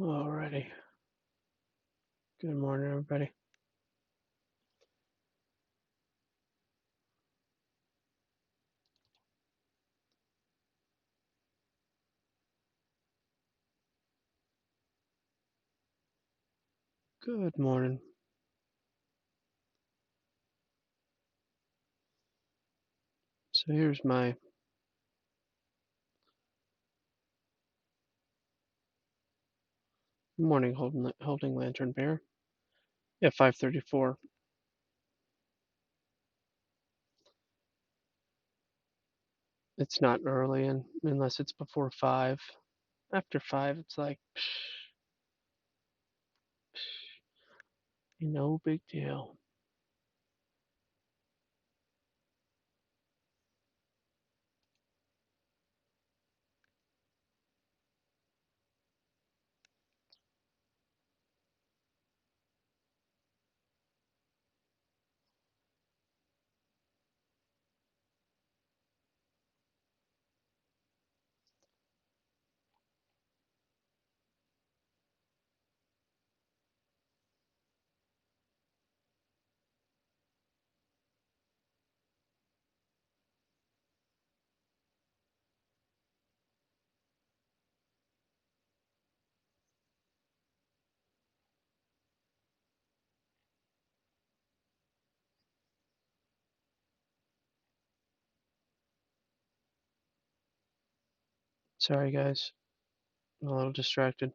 Alrighty. Good morning, everybody. Good morning. So here's my morning holding lantern bear. Yeah, 5:34. It's not early, and unless it's before 5. After 5, it's like, no big deal. Sorry, guys. I'm a little distracted.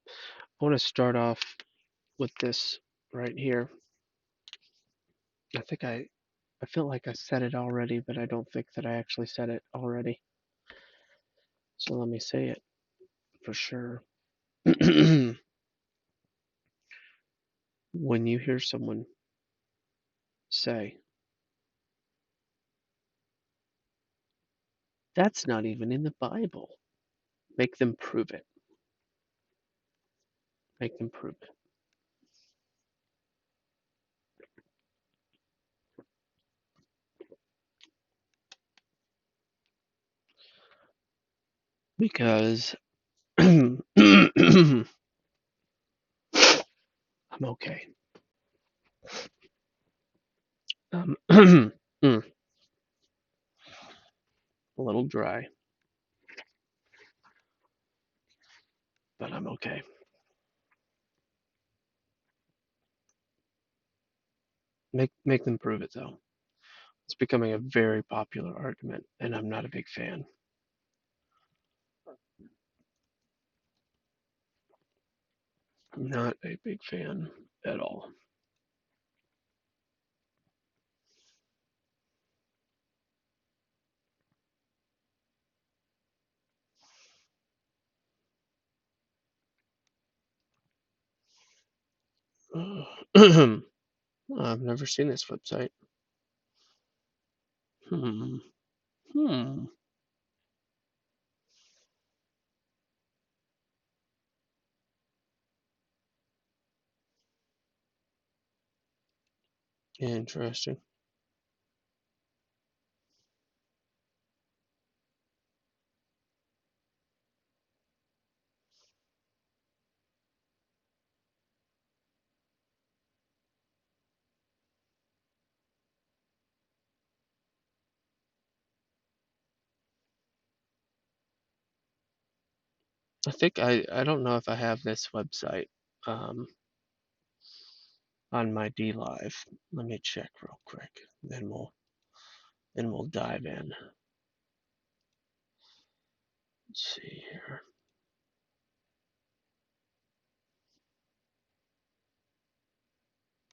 I want to start off with this right here. I feel like I said it already, but I don't think that I actually said it already. So let me say it for sure. When you hear someone say, that's not even in the Bible, make them prove it. Make them prove it. Because I'm okay. A little dry, but I'm okay. Make them prove it though. It's becoming a very popular argument, and I'm not a big fan. I'm not a big fan at all. I've never seen this website. Hmm. Hmm. Interesting. I don't know if I have this website um, on my D Live. Let me check real quick. Then we'll dive in. Let's see here.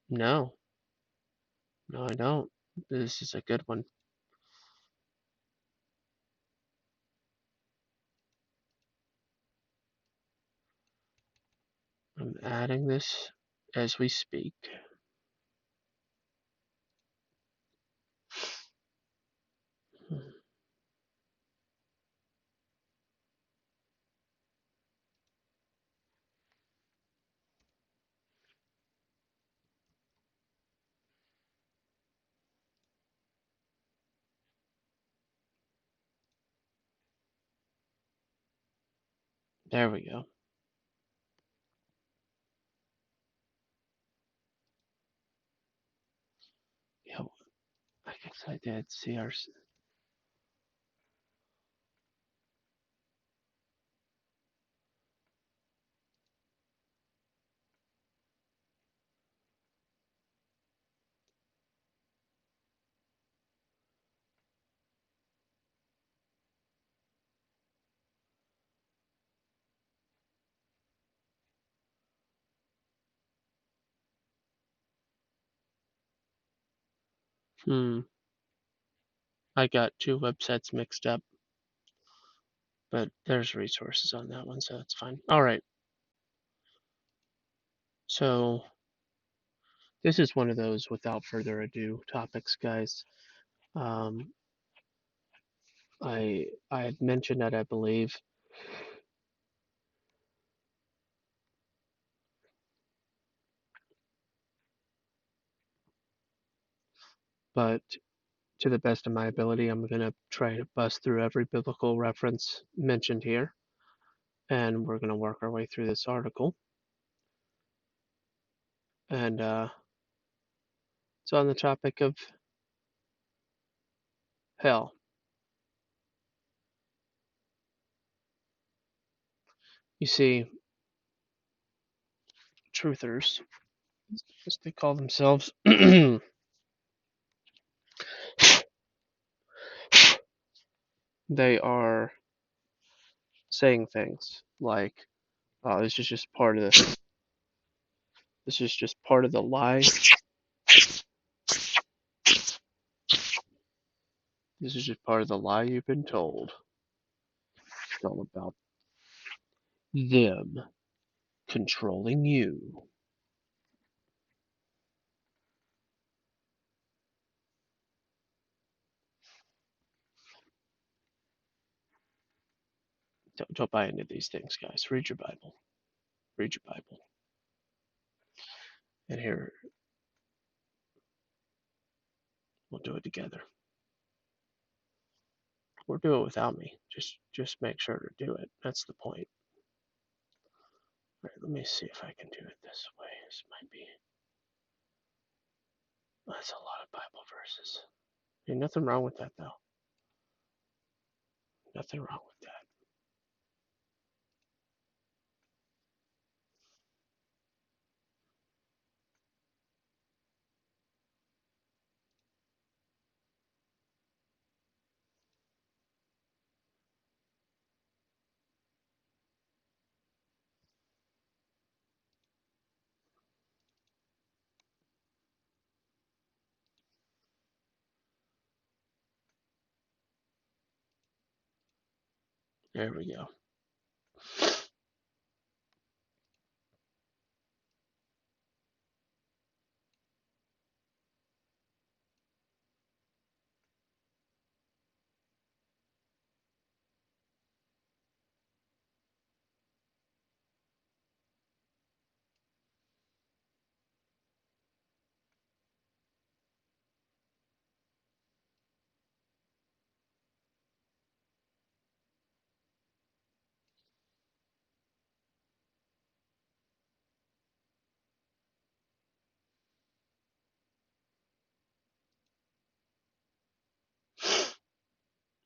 No, no, I don't. This is a good one. I'm adding this as we speak. There we go. I did see our. I got two websites mixed up, but there's resources on that one, so that's fine. All right. So this is one of those without further ado topics, guys. Um, I had mentioned that I believe, but to the best of my ability, I'm going to try to bust through every biblical reference mentioned here, and we're going to work our way through this article. And it's on the topic of hell. You see, truthers, as they call themselves, they are saying things like, "Oh, this is just part of the. This is just part of the lie. This is just part of the lie you've been told. It's all about them controlling you." Don't buy into these things, guys. Read your Bible. Read your Bible. And here, we'll do it together. Or do it without me. Just make sure to do it. That's the point. All right, let me see if I can do it this way. This might be. That's a lot of Bible verses. Ain't nothing wrong with that, though. Nothing wrong with that. There we go.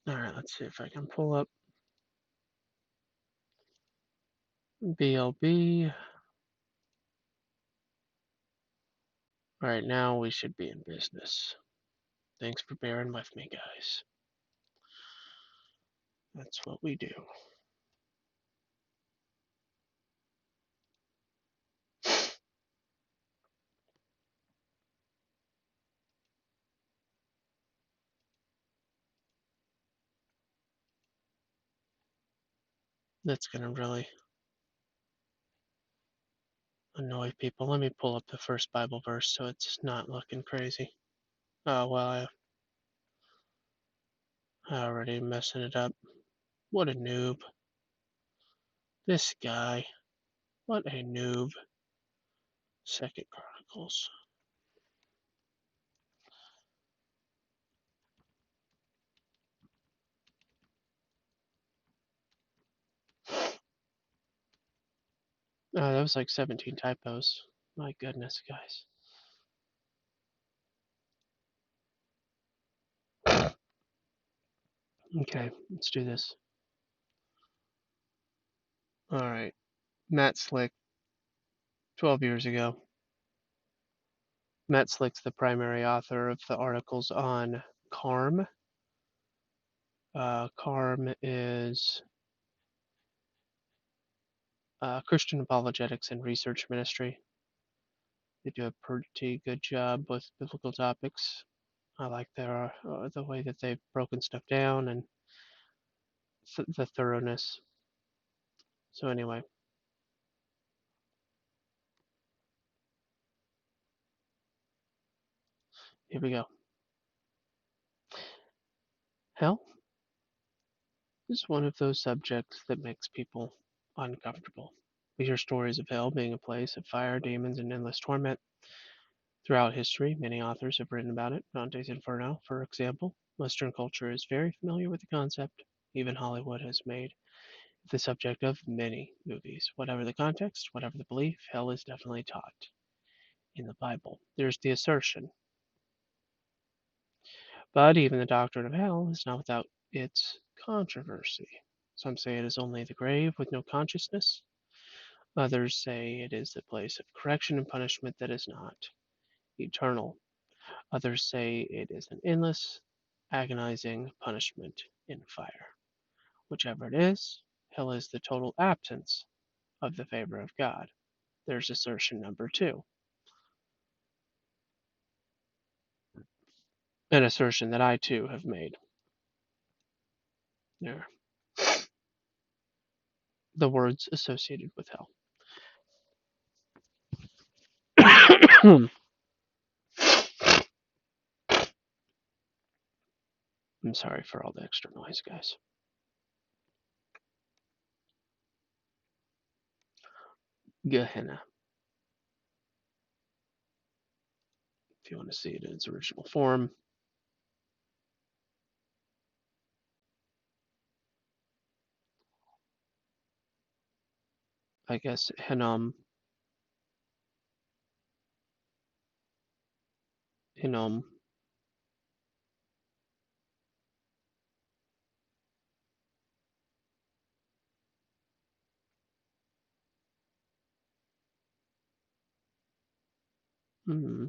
All right, let's see if I can pull up BLB. All right, now we should be in business. Thanks for bearing with me, guys. That's what we do. That's going to really annoy people. Let me pull up the first Bible verse so it's not looking crazy. Oh, well, I already messing it up. What a noob. This guy. What a noob. Second Chronicles. Oh, that was like 17 typos. My goodness, guys. Okay, let's do this. All right. Matt Slick, 12 years ago. Matt Slick's the primary author of the articles on CARM. CARM is Christian Apologetics and Research Ministry. They do a pretty good job with biblical topics. I like the way that they've broken stuff down and the thoroughness. So anyway, here we go. Hell is one of those subjects that makes people uncomfortable. We hear stories of hell being a place of fire, demons, and endless torment. Throughout history, many authors have written about it. Dante's Inferno, for example. Western culture is very familiar with the concept. Even Hollywood has made the subject of many movies. Whatever the context, whatever the belief, hell is definitely taught in the Bible. There's the assertion. But even the doctrine of hell is not without its controversy. Some say it is only the grave with no consciousness. Others say it is a place of correction and punishment that is not eternal. Others say it is an endless, agonizing punishment in fire. Whichever it is, hell is the total absence of the favor of God. There's assertion number two, an assertion that I too have made. There, the words associated with hell. I'm sorry for all the extra noise, guys. Gehenna, if you want to see it in its original form. I guess Hinnom. Hmm,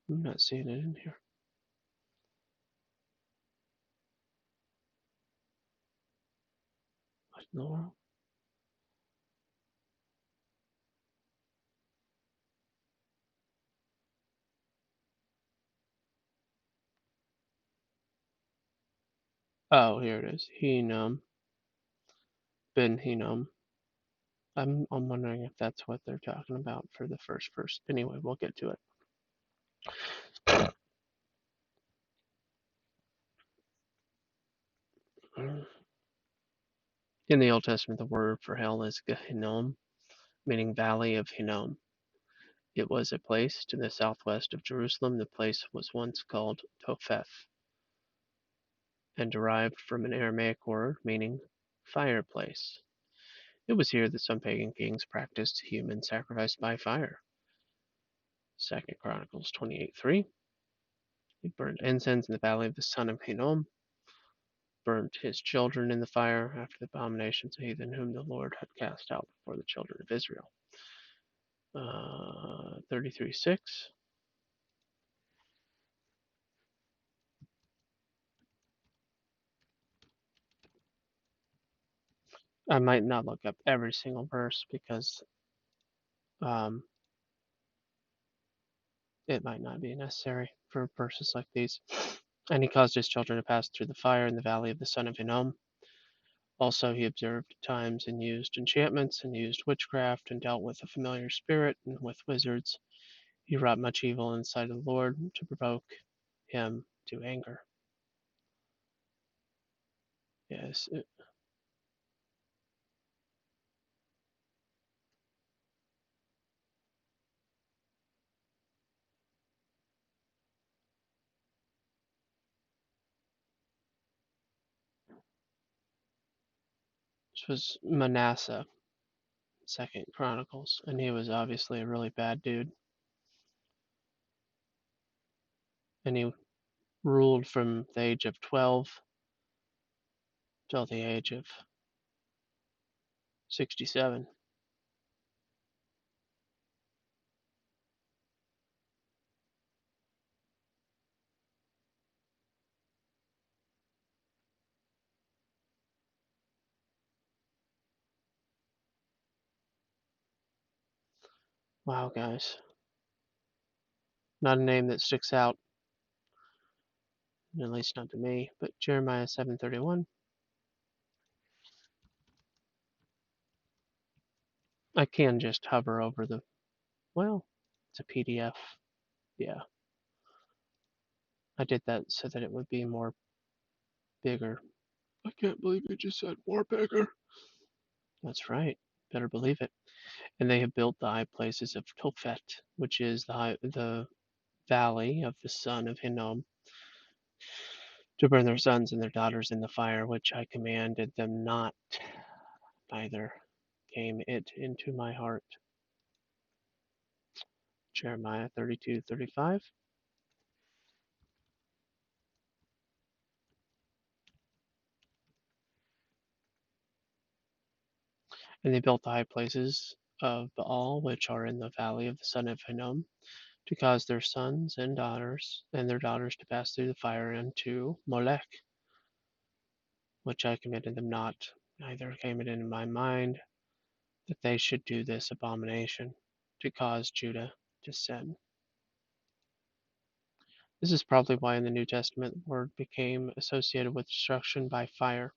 I'm not seeing it in here. What in the world? Oh, here it is. Hinnom. Ben Hinnom. I'm wondering if that's what they're talking about for the first verse. Anyway, we'll get to it. In the Old Testament, the word for hell is Gehinnom, meaning Valley of Hinnom. It was a place to the southwest of Jerusalem. The place was once called Topheth and derived from an Aramaic word meaning fireplace. It was here that some pagan kings practiced human sacrifice by fire. 2 Chronicles 28:3. He burned incense in the valley of the son of Hinnom, burnt his children in the fire after the abominations of heathen whom the Lord had cast out before the children of Israel. 33:6. I might not look up every single verse because um, it might not be necessary for verses like these. And he caused his children to pass through the fire in the valley of the son of Hinnom. Also, he observed times and used enchantments and used witchcraft and dealt with a familiar spirit and with wizards. He wrought much evil in the sight of the Lord to provoke him to anger. Yes, it was Manasseh, 2 Chronicles, and he was obviously a really bad dude. And ruled from the age of 12 till the age of 67. Wow, guys. Not a name that sticks out, at least not to me, but Jeremiah 7:31. I can just hover over the, well, it's a PDF. Yeah, I did that so that it would be more bigger. I can't believe it just said more bigger. That's right. Better believe it. And they have built the high places of Tophet, which is the valley of the son of Hinnom, to burn their sons and their daughters in the fire, which I commanded them not, neither came it into my heart. Jeremiah 32:35. And they built the high places of Baal, which are in the valley of the son of Hinnom, to cause their sons and daughters and their daughters to pass through the fire unto Molech, which I commanded them not, neither came it into my mind that they should do this abomination, to cause Judah to sin. This is probably why in the New Testament the word became associated with destruction by fire.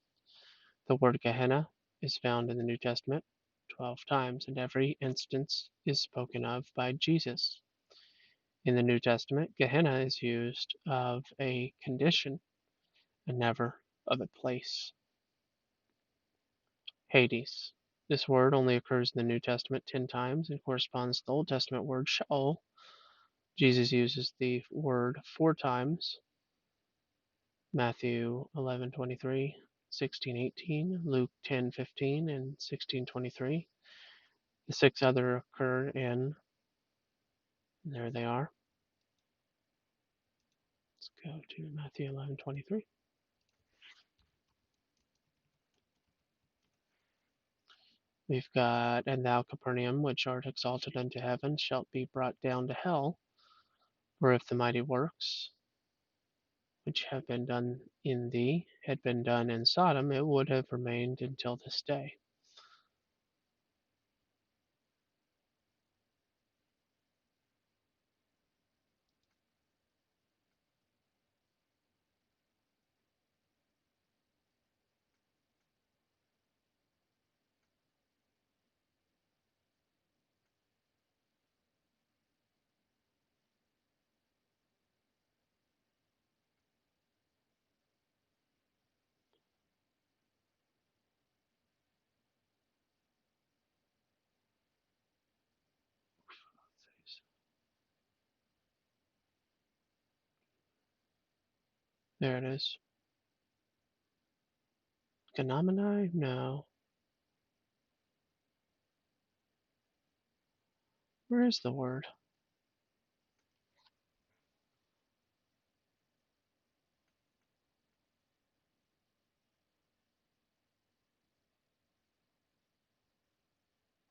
The word Gehenna is found in the New Testament 12 times, and every instance is spoken of by Jesus. In the New Testament, Gehenna is used of a condition and never of a place. Hades. This word only occurs in the New Testament 10 times and corresponds to the Old Testament word Sheol. Jesus uses the word 4 times. Matthew 11:23, 16:18, Luke 10:15, and 16:23. The 6 other occur in, there they are. Let's go to Matthew 11:23. We've got, and thou, Capernaum, which art exalted unto heaven, shalt be brought down to hell. For if the mighty works which have been done in thee had been done in Sodom, it would have remained until this day. There it is. Ganomenai? No. Where is the word?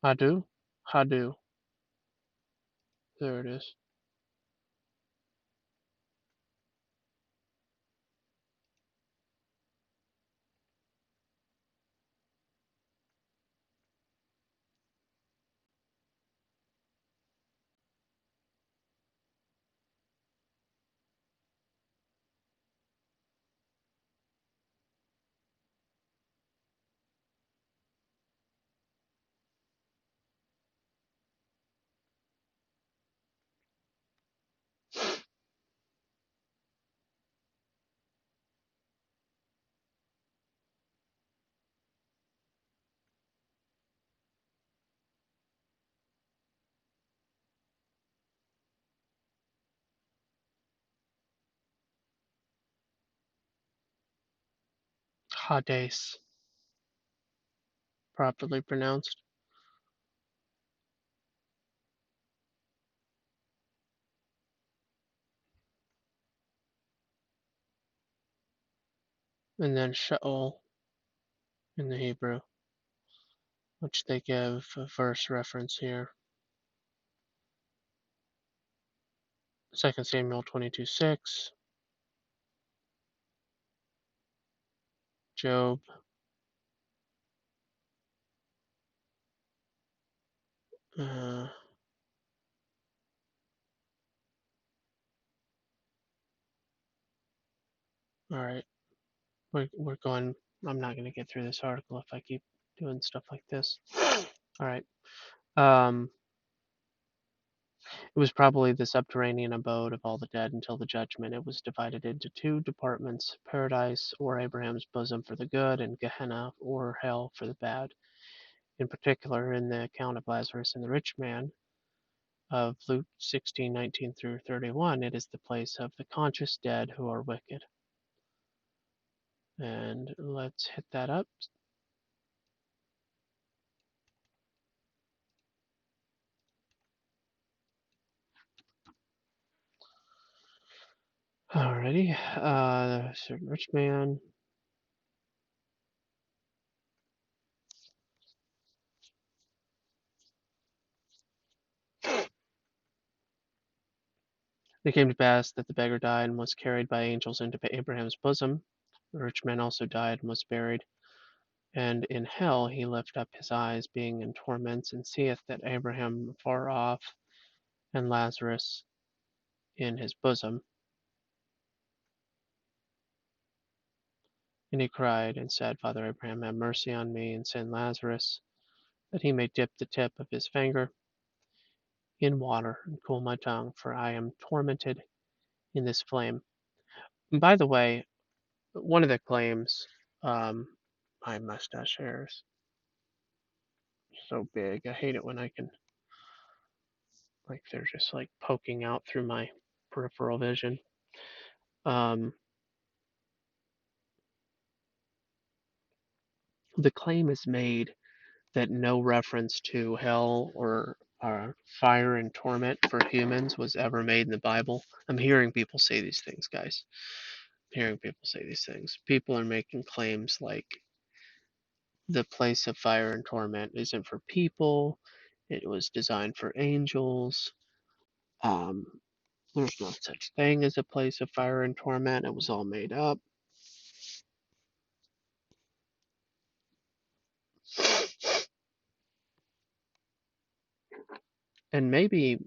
Hadu? Hadu. There it is. Hades. Properly pronounced. and then Sheol in the Hebrew, which they give a verse reference here. 2 Samuel 22:6, Job, uh, all right, we're going, I'm not going to get through this article if I keep doing stuff like this. All right. It was probably the subterranean abode of all the dead until the judgment. It was divided into two departments: paradise, or Abraham's bosom, for the good, and Gehenna, or hell, for the bad. In particular, in the account of Lazarus and the rich man of Luke 16:19 through 31, it is the place of the conscious dead who are wicked. And let's hit that up. Alrighty, certain rich man. It came to pass that the beggar died and was carried by angels into Abraham's bosom. The rich man also died and was buried. And in hell he lifted up his eyes, being in torments, and seeth that Abraham far off, and Lazarus in his bosom. And he cried and said, Father Abraham, have mercy on me, and send Lazarus, that he may dip the tip of his finger in water and cool my tongue, for I am tormented in this flame. And by the way, one of the claims, my mustache hair is so big. I hate it when I can, like, they're just like poking out through my peripheral vision. Um, the claim is made that no reference to hell or fire and torment for humans was ever made in the Bible. I'm hearing people say these things, guys. I'm hearing people say these things. People are making claims like the place of fire and torment isn't for people, it was designed for angels. Um, there's no such thing as a place of fire and torment, it was all made up. And maybe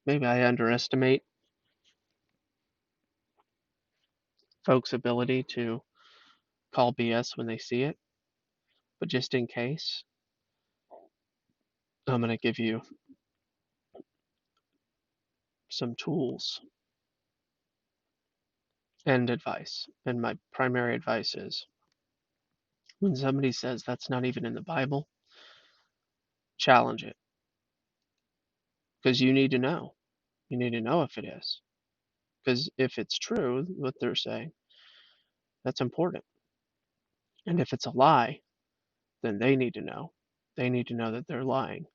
I underestimate folks' ability to call BS when they see it, but just in case, I'm going to give you some tools and advice. And my primary advice is when somebody says that's not even in the Bible, challenge it. Because you need to know. You need to know if it is. Because if it's true, what they're saying, that's important. And if it's a lie, then they need to know. They need to know that they're lying.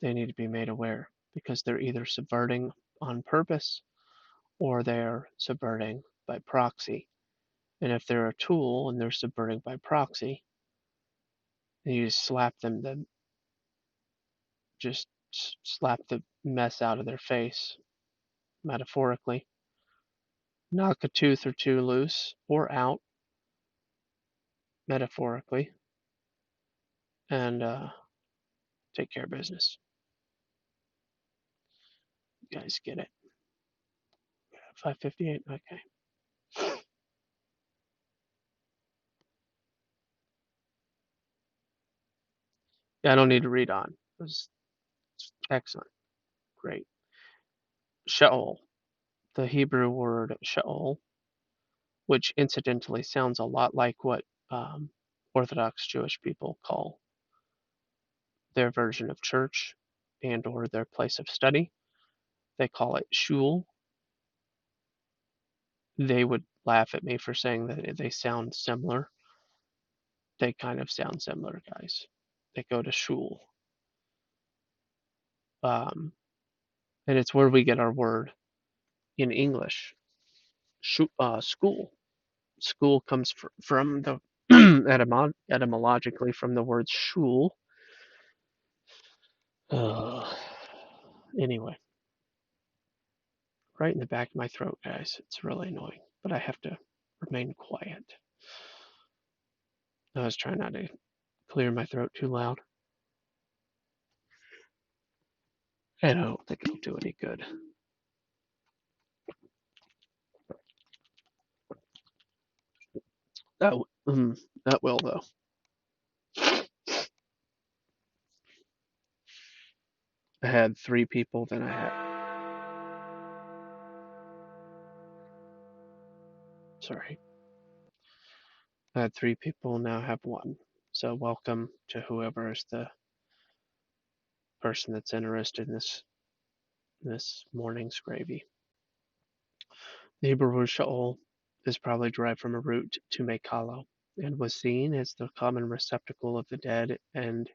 They need to be made aware because they're either subverting on purpose or they're subverting by proxy. And if they're a tool and they're subverting by proxy, then you just just slap the mess out of their face, metaphorically. Knock a tooth or two loose or out, metaphorically, and take care of business. You guys get it? 558? Okay. Yeah, I don't need to read on. It was excellent. Great. Sheol, the Hebrew word Sheol, which incidentally sounds a lot like what Orthodox Jewish people call their version of church and or their place of study. They call it shul. They would laugh at me for saying that they sound similar. They kind of sound similar, guys. They go to shul. Um, and it's where we get our word in English. School. School comes from the etymologically from the word schul. Anyway, right in the back of my throat, guys. It's really annoying, but I have to remain quiet. I was trying not to clear my throat too loud. And I don't think it'll do any good. That that will though. I had 3 people, then I had. Sorry. I had 3 people, now I have 1. So welcome to whoever is the person that's interested in this morning's gravy. The Hebrew word Sheol is probably derived from a root to make hollow, and was seen as the common receptacle of the dead, and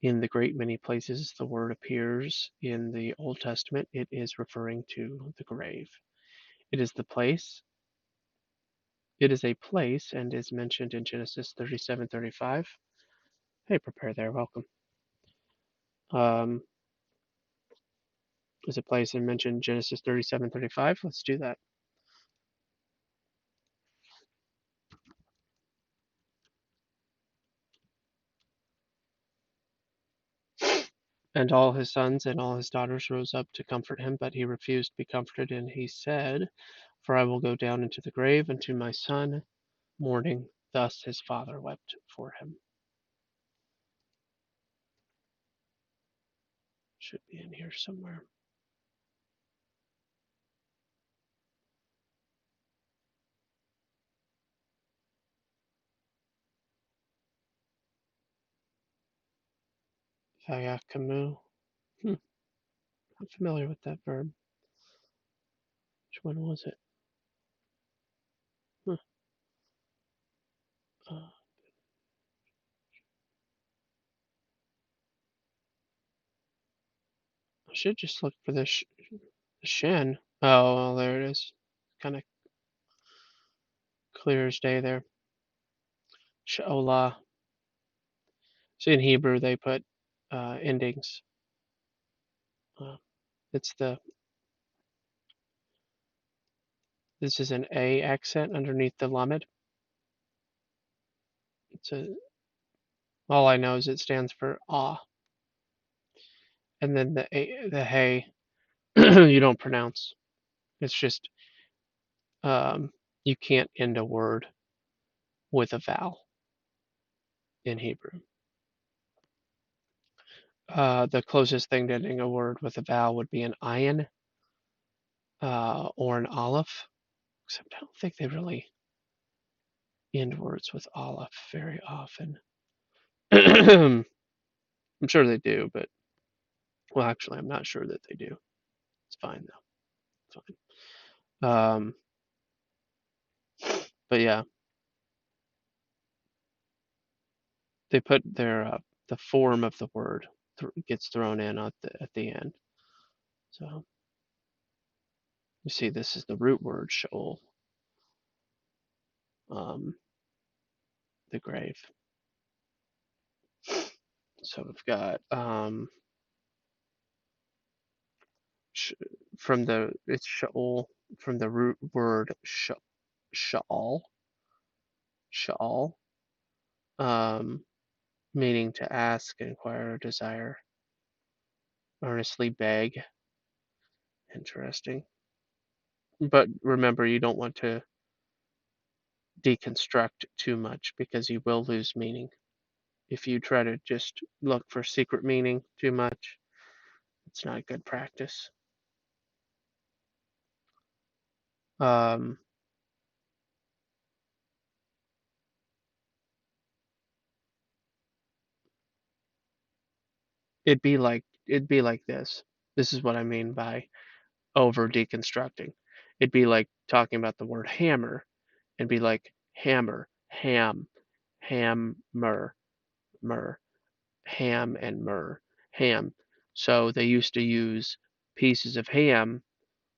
in the great many places the word appears in the Old Testament, it is referring to the grave. It is the place. It is a place and is mentioned in Genesis 37:35. Hey, prepare there, welcome. Um, is a place and mentioned in Genesis 37:35. Let's do that. And all his sons and all his daughters rose up to comfort him, but he refused to be comforted, and he said, "For I will go down into the grave, and to my son mourning." Thus his father wept for him. Should be in here somewhere. Vayakamu. I'm familiar with that verb. Which one was it? Huh. I should just look for the shin. Oh, well, there it is. Kind of clear as day there. She'olah. See, in Hebrew they put endings. It's the This is an A accent underneath the lamed. It's a All I know is it stands for ah, and then the hey you don't pronounce. It's just you can't end a word with a vowel in Hebrew. The closest thing to ending a word with a vowel would be an ayin or an aleph, except I don't think they really end words with aleph very often. I'm sure they do, but well, actually, I'm not sure that they do. It's fine though. It's fine. But yeah, they put the form of the word gets thrown in at the end. So you see, this is the root word Sheol, the grave. So we've got it's Sheol from the root word Sha'al, Sha'al, meaning to ask, inquire, desire, earnestly beg. Interesting. But remember, you don't want to deconstruct too much because you will lose meaning. If you try to just look for secret meaning too much, it's not good practice. Um, it'd be like this. This is what I mean by over deconstructing. It'd be like talking about the word hammer and be like hammer, ham, hammer, mer, ham and mer, ham. So they used to use pieces of ham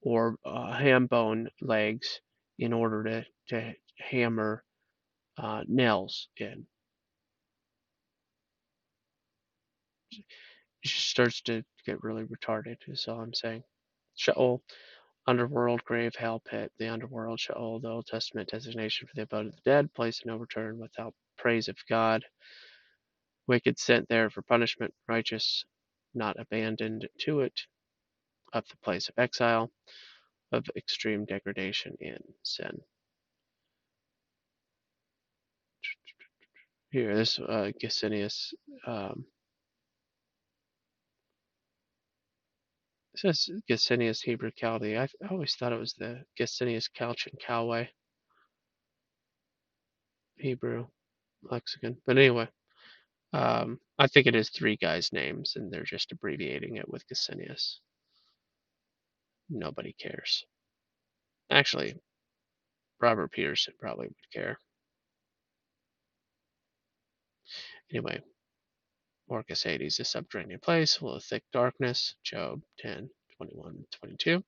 or ham bone legs in order to hammer nails in. It just starts to get really retarded, is all I'm saying. Sheol, underworld, grave, hell, pit, the underworld, Sheol, the Old Testament designation for the abode of the dead, place of no return without praise of God. Wicked sent there for punishment, righteous not abandoned to it, of the place of exile, of extreme degradation in sin. Here, this Gesenius it says Gesenius Hebrew Chaldee. I always thought it was the Gesenius Chaldean Calway Hebrew lexicon. But anyway, I think it is three guys' names, and they're just abbreviating it with Gesenius. Nobody cares. Actually, Robert Peterson probably would care. Anyway, Orcus Hades, a subterranean place full of thick darkness, Job 10:21-22,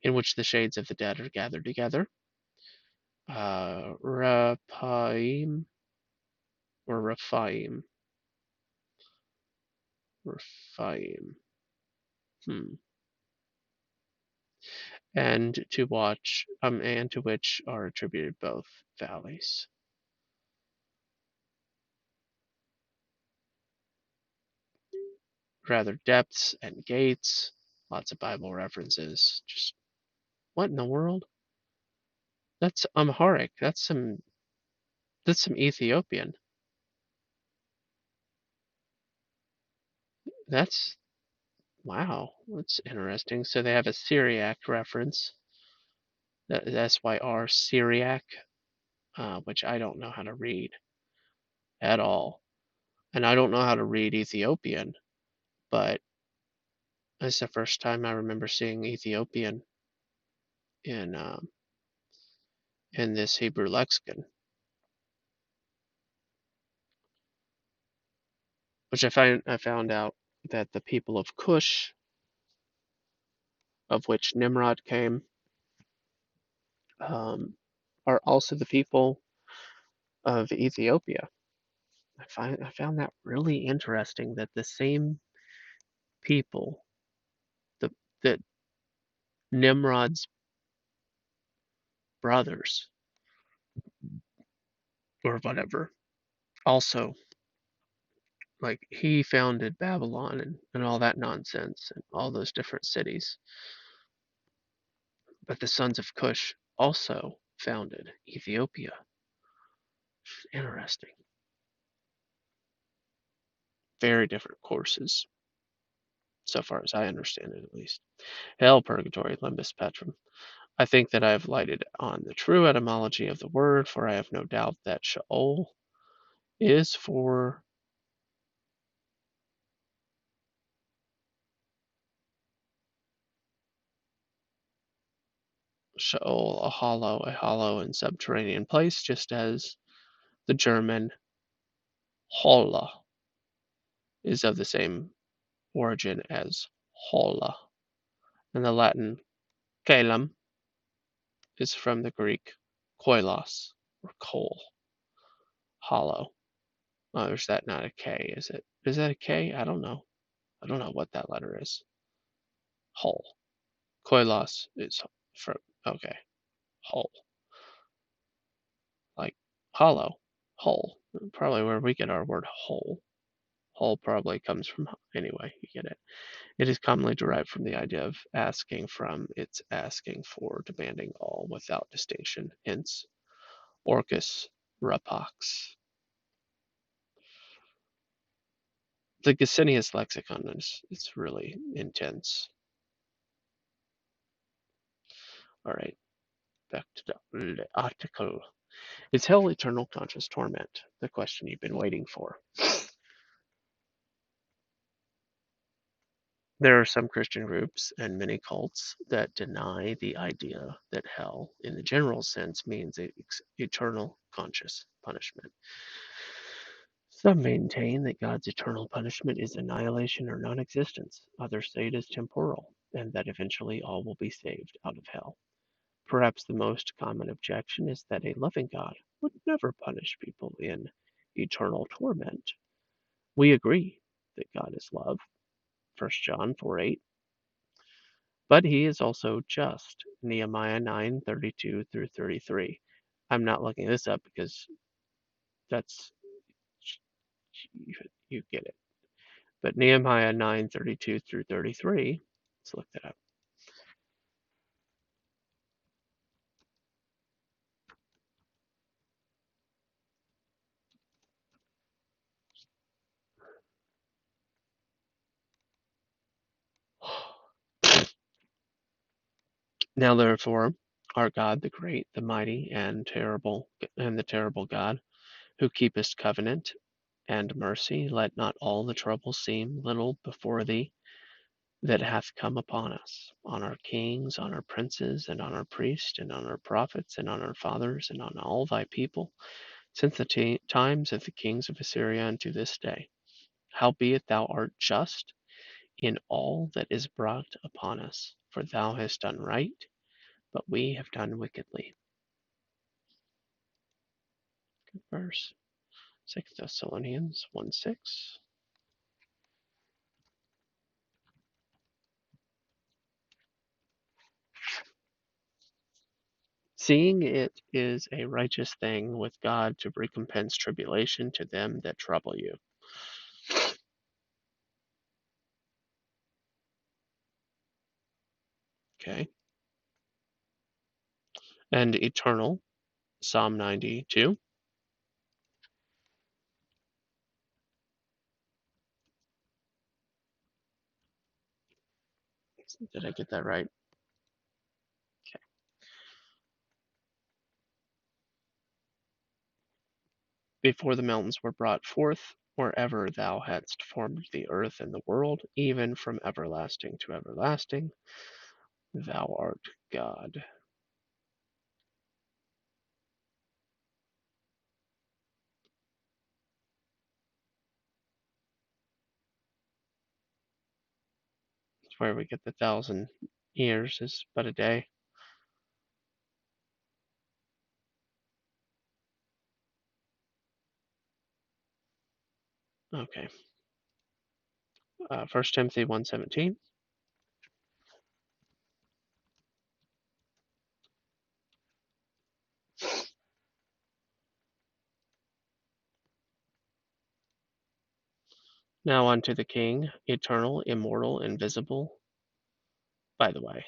in which the shades of the dead are gathered together. Raphaim or Raphaim. Raphaim. And to watch, and to which are attributed both valleys. Rather depths and gates. Lots of Bible references. Just what in the world? That's Amharic. That's some Ethiopian. That's wow. That's interesting. So they have a Syriac reference. SYR Syriac, which I don't know how to read at all, and I don't know how to read Ethiopian. But that's the first time I remember seeing Ethiopian in in this Hebrew lexicon, which I found out that the people of Cush, of which Nimrod came, um, are also the people of Ethiopia. I found that really interesting that the same people, the that Nimrod's brothers or whatever, also like he founded Babylon and all that nonsense and all those different cities. But the sons of Cush also founded Ethiopia. Interesting. Very different courses, so far as I understand it at least. Hell, purgatory, limbus petrum. I think that I have lighted on the true etymology of the word, for I have no doubt that Sheol is for Sheol, a hollow and subterranean place, just as the German Holla is of the same origin as Holla, and the Latin caelum is from the Greek koilos, or coal, hollow. Oh, is that not a K, is it? Is that a K? I don't know. I don't know what that letter is. Hull. Koilos is from, okay, hull. Like hollow. Hull. Probably where we get our word whole. Hull probably comes from, anyway, you get it. It is commonly derived from the idea of asking from, it's asking for, demanding all without distinction. Hence, Orcus rapax. The Gesenius lexicon is it's really intense. All right, back to the article. Is hell eternal conscious torment? The question you've been waiting for. There are some Christian groups and many cults that deny the idea that hell, in the general sense, means eternal conscious punishment. Some maintain that God's eternal punishment is annihilation or non existence. Others say it is temporal. and that eventually all will be saved out of hell. Perhaps the most common objection is that a loving God would never punish people in eternal torment. We agree that God is love, 1 John 4:8, but he is also just, Nehemiah 9:32 through 33. I'm not looking this up because that's you get it. But Nehemiah 9:32 through 33, let's look that up. Now therefore, our God, the great, the mighty, and the terrible God, who keepest covenant and mercy, let not all the trouble seem little before thee that hath come upon us, on our kings, on our princes, and on our priests, and on our prophets, and on our fathers, and on all thy people, since the times of the kings of Assyria unto this day. Howbeit thou art just in all that is brought upon us, for thou hast done right, but we have done wickedly. Verse 6 Thessalonians 1:6. Seeing it is a righteous thing with God to recompense tribulation to them that trouble you. Okay. And eternal, Psalm 92. Did I get that right? Okay. Before the mountains were brought forth, or ever thou hadst formed the earth and the world, even from everlasting to everlasting, thou art God. That's where we get the 1,000 years is but a day. Okay. 1 Timothy 1:17. Now unto the King, eternal, immortal, invisible. By the way,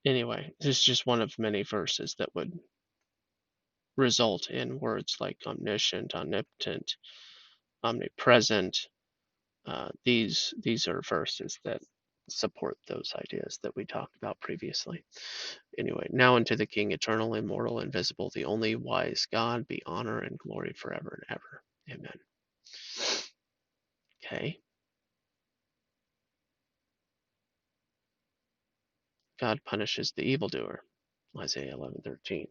anyway, this is just one of many verses that would result in words like omniscient, omnipotent, omnipresent. These are verses that support those ideas that we talked about previously. Anyway, now unto the King, eternal, immortal, invisible, the only wise God, be honor and glory forever and ever. Amen. Okay. God punishes the evildoer. Isaiah 11:13.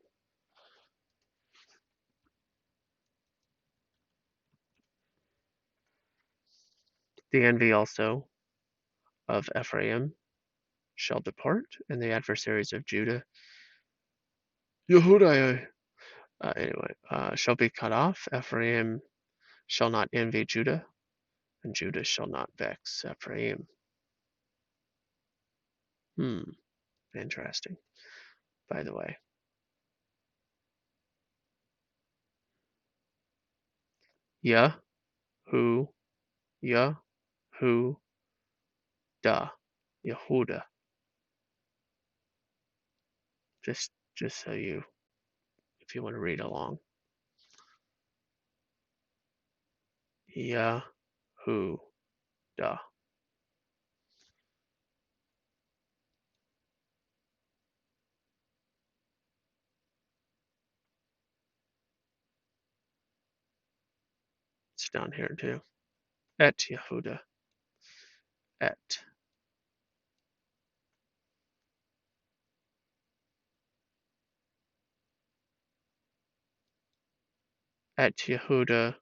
The envy also of Ephraim shall depart, and the adversaries of Judah, Yehuda, shall be cut off. Ephraim shall not envy Judah, and Judah shall not vex Ephraim. Interesting. By the way, Yahu, Yahuda, Yehuda. Just so you, if you want to read along, Yahuda. It's down here too. Et Yehuda. Et. Et Yehuda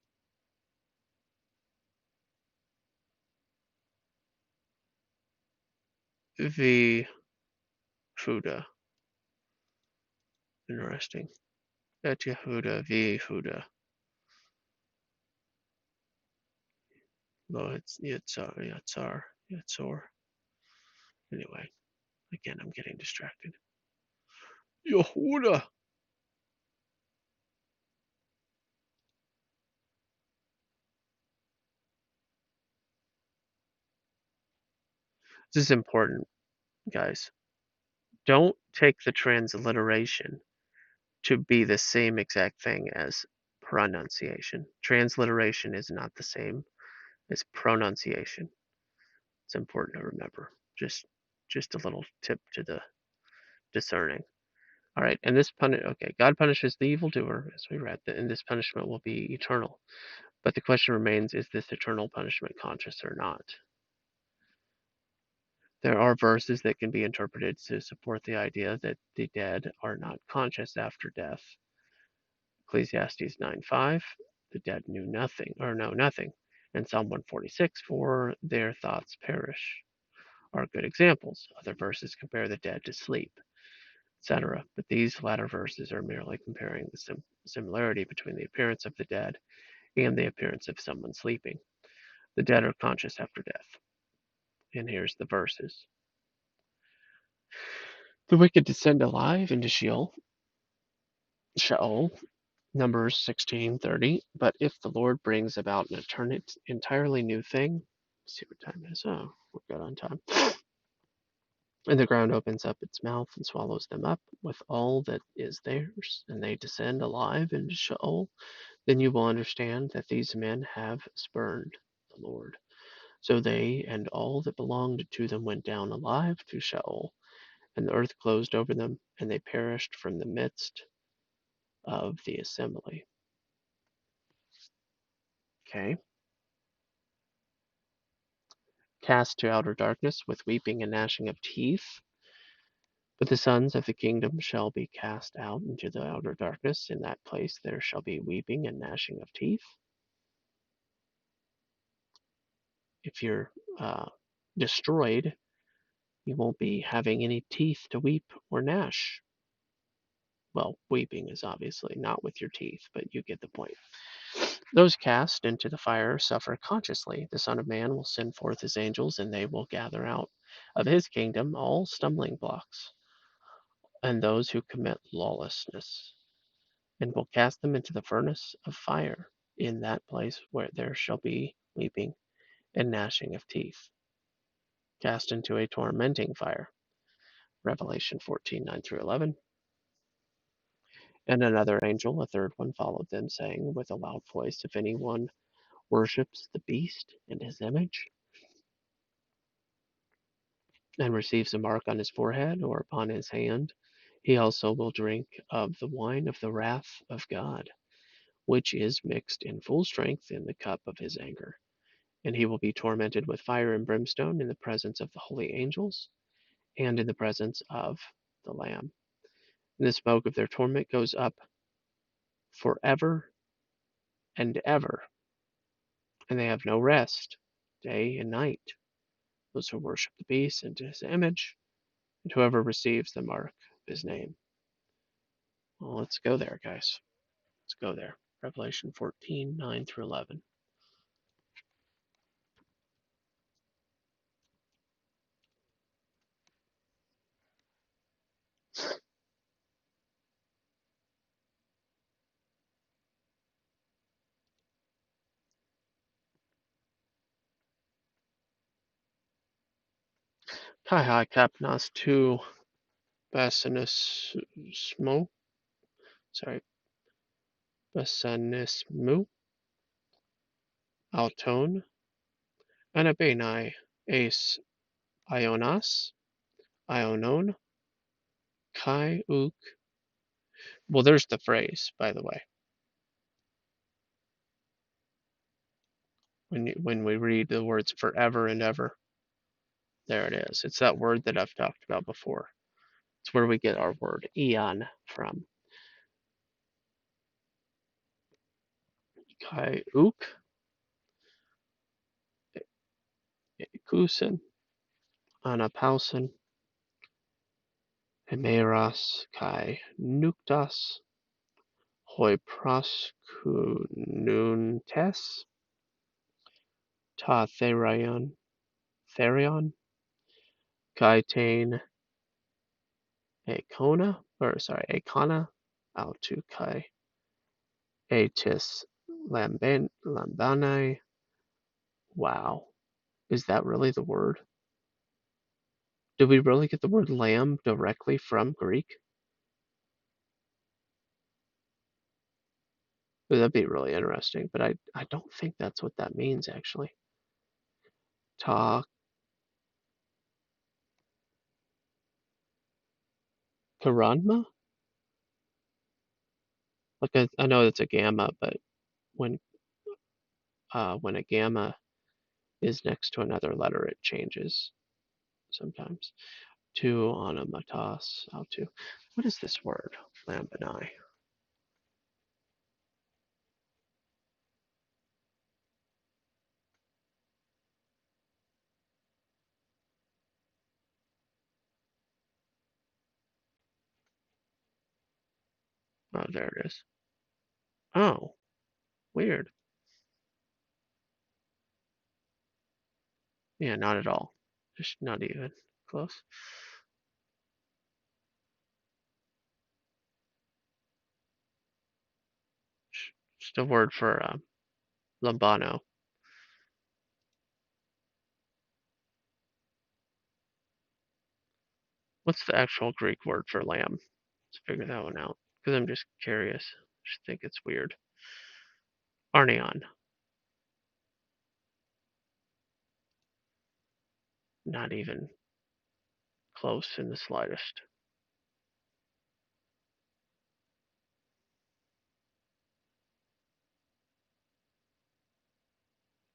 V Fuda. Interesting. Et Yehuda V Fuda. Lo Yitzhar. Anyway, again, I'm getting distracted. Yehuda. This is important, guys. Don't take the transliteration to be the same exact thing as pronunciation. Transliteration is not the same as pronunciation. It's important to remember. Just a little tip to the discerning. All right, and God punishes the evildoer, as we read, and this punishment will be eternal. But the question remains: is this eternal punishment conscious or not? There are verses that can be interpreted to support the idea that the dead are not conscious after death. Ecclesiastes 9:5, the dead knew nothing or know nothing, and Psalm 146, for their thoughts perish, are good examples. Other verses compare the dead to sleep, etc. But these latter verses are merely comparing the similarity between the appearance of the dead and the appearance of someone sleeping. The dead are conscious after death. And here's the verses. The wicked descend alive into Sheol, Numbers 16:30. But if the Lord brings about an entirely new thing, let's see what time it is. Oh, we're good on time. And the ground opens up its mouth and swallows them up with all that is theirs, and they descend alive into Sheol, then you will understand that these men have spurned the Lord. So they and all that belonged to them went down alive to Sheol, and the earth closed over them, and they perished from the midst of the assembly. Okay. Cast to outer darkness with weeping and gnashing of teeth. But the sons of the kingdom shall be cast out into the outer darkness. In that place there shall be weeping and gnashing of teeth. If you're destroyed, you won't be having any teeth to weep or gnash. Well, weeping is obviously not with your teeth, but you get the point. Those cast into the fire suffer consciously. The Son of Man will send forth his angels, and they will gather out of his kingdom all stumbling blocks and those who commit lawlessness, and will cast them into the furnace of fire. In that place where there shall be weeping and gnashing of teeth. Cast into a tormenting fire. Revelation 14:9 through 11. And another angel, a third one, followed them, saying with a loud voice, if anyone worships the beast and his image, and receives a mark on his forehead or upon his hand, he also will drink of the wine of the wrath of God, which is mixed in full strength in the cup of his anger. And he will be tormented with fire and brimstone in the presence of the holy angels and in the presence of the Lamb. And the smoke of their torment goes up forever and ever, and they have no rest, day and night, those who worship the beast and his image, and whoever receives the mark of his name. Well, let's go there, guys. Let's go there. Revelation 14:9 through 11. Kai hai kapnas tu basanismo. Sorry, basanismu. Auton. Anabenai ace ionas. Ionon. Kai uk. Well, there's the phrase, by the way. When we read the words forever and ever, there it is. It's that word that I've talked about before. It's where we get our word eon from. Kai uk. Kusen. anapausen, hemeras kai nuktas, hoi proskununtes, ta therion, kai tain akona, autu kai atis lambanae. Wow. Is that really the word? Did we really get the word lamb directly from Greek? That'd be really interesting, but I don't think that's what that means actually. Ta karanma? Like I know it's a gamma, but when when a gamma is next to another letter, it changes sometimes. To onomatos, how to. What is this word? Lambanai. Oh, there it is. Oh, weird. Yeah, not at all. Just not even close. Just a word for lambano. What's the actual Greek word for lamb? Let's figure that one out. Because I'm just curious. Just think it's weird. Arneon. Not even close in the slightest.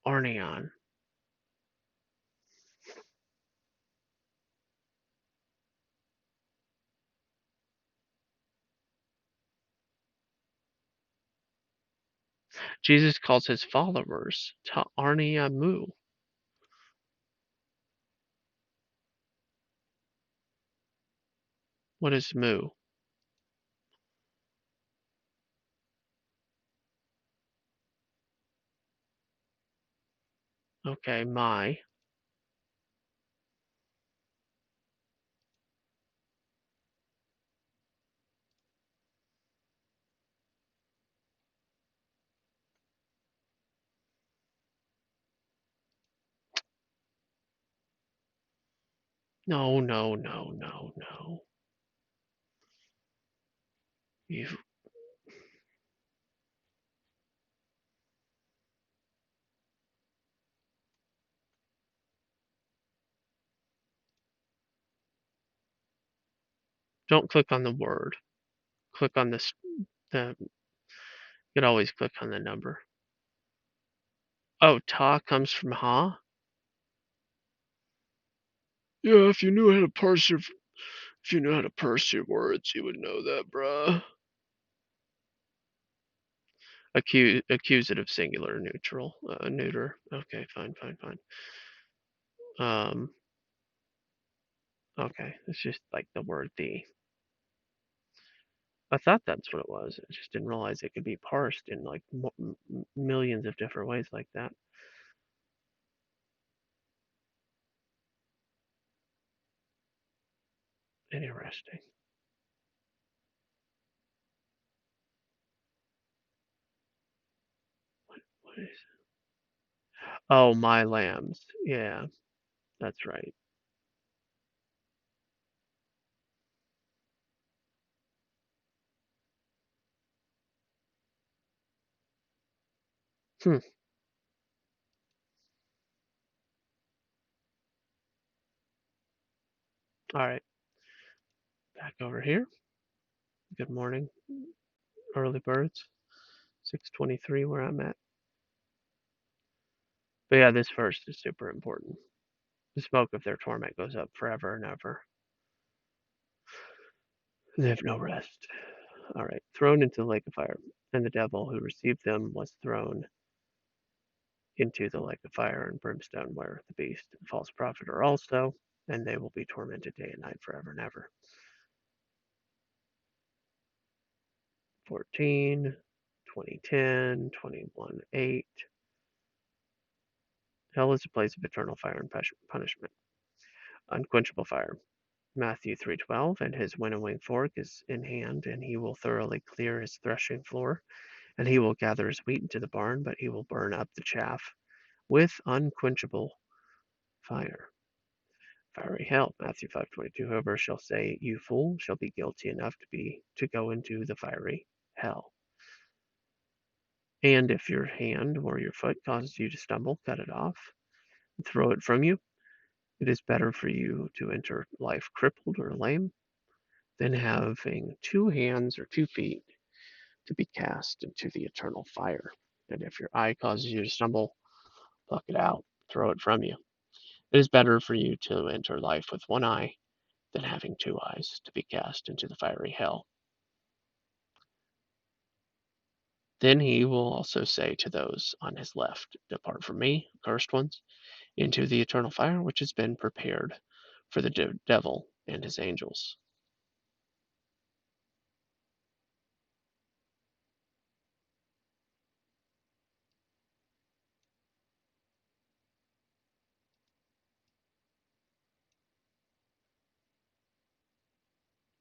Arneon. Jesus calls his followers to Arnia Mu. What is Mu? Okay, my. No, no, no, no, no. You don't click on the word. Click on this. You could always click on the number. Oh, ta comes from ha? Yeah, if you knew how to parse your words, you would know that, bruh. Accusative singular neutral neuter. Okay, fine, fine, fine. Okay, it's just like the word the. I thought that's what it was. I just didn't realize it could be parsed in like millions of different ways like that. Interesting. What is? Oh, my lambs. Yeah, that's right. Hmm. All right, back over here. Good morning, early birds. 6:23 where I'm at. But yeah, this verse is super important. The smoke of their torment goes up forever and ever. They have no rest. All right, thrown into the lake of fire. And the devil who received them was thrown into the lake of fire and brimstone, where the beast and false prophet are also, and they will be tormented day and night forever and ever. 14, 2010, 21:8. Hell is a place of eternal fire and punishment. Unquenchable fire. Matthew 3:12, and his winnowing fork is in hand, and he will thoroughly clear his threshing floor, and he will gather his wheat into the barn, but he will burn up the chaff with unquenchable fire. Fiery hell. Matthew 5:22, whoever shall say, you fool, shall be guilty enough to go into the fiery hell. And if your hand or your foot causes you to stumble, cut it off and throw it from you. It is better for you to enter life crippled or lame than having 2 hands or 2 feet to be cast into the eternal fire. And if your eye causes you to stumble, pluck it out, throw it from you. It is better for you to enter life with 1 eye than having 2 eyes to be cast into the fiery hell. Then he will also say to those on his left, depart from me, cursed ones, into the eternal fire which has been prepared for the devil and his angels.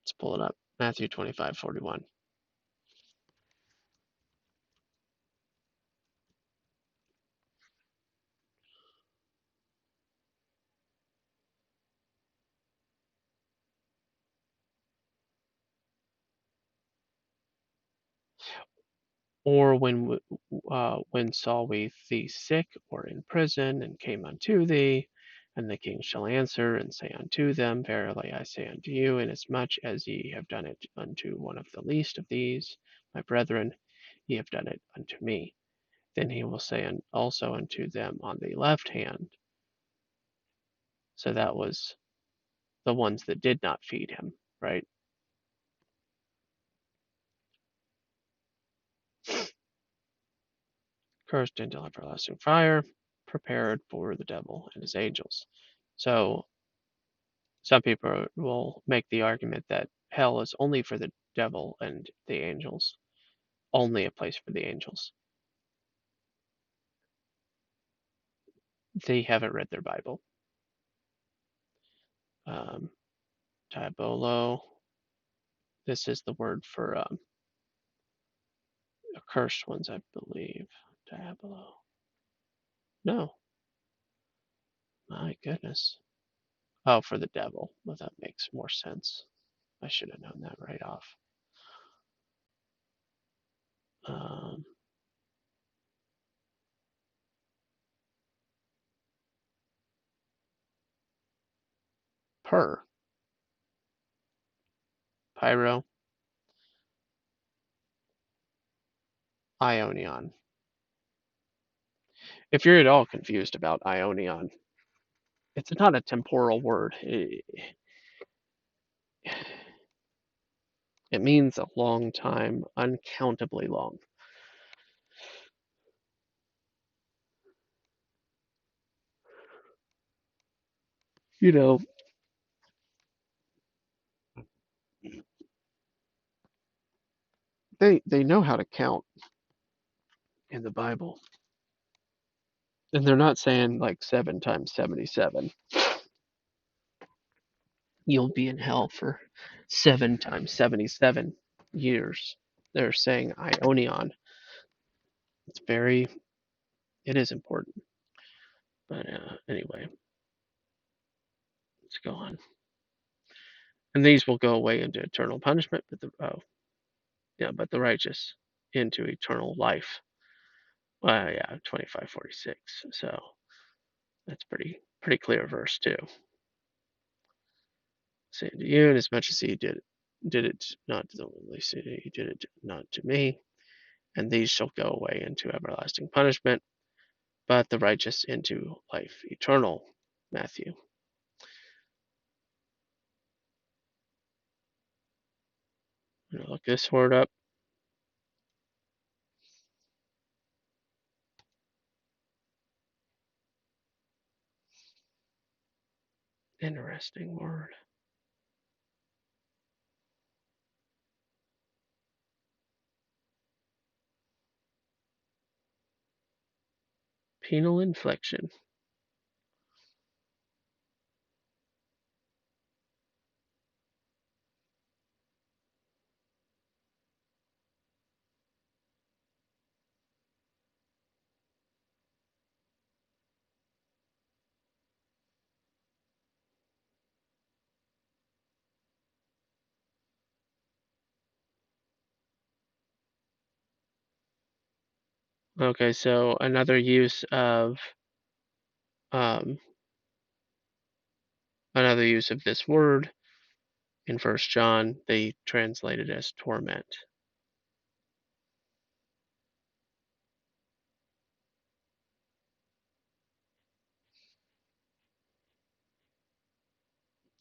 Let's pull it up. Matthew 25:41. Or when saw we thee sick or in prison, and came unto thee? And the king shall answer and say unto them, verily I say unto you, inasmuch as ye have done it unto one of the least of these, my brethren, ye have done it unto me. Then he will say also unto them on the left hand. So that was the ones that did not feed him, right? Cursed into everlasting fire, prepared for the devil and his angels. So some people will make the argument that hell is only for the devil and the angels, only a place for the angels. They haven't read their Bible. Diabolo. This is the word for accursed ones, I believe. Diabolo. No, my goodness. Oh, for the devil. Well, that makes more sense. I should have known that right off. Um, per. Pyro. Ionion. If you're at all confused about Ionion, it's not a temporal word. It means a long time, uncountably long. You know, they know how to count in the Bible. And they're not saying like 7 times 77. You'll be in hell for 7 times 77 years. They're saying Ionion. It's very, it is important. But anyway, let's go on. And these will go away into eternal punishment, but the righteous into eternal life. Yeah, 25:46. So that's pretty clear verse too. Saying to you, as much as he did it not to the least, he did it not to me. And these shall go away into everlasting punishment, but the righteous into life eternal. Matthew. I'm gonna look this word up. Interesting word. Penal infliction. Okay, so um, another use of this word in First John, they translate it as torment.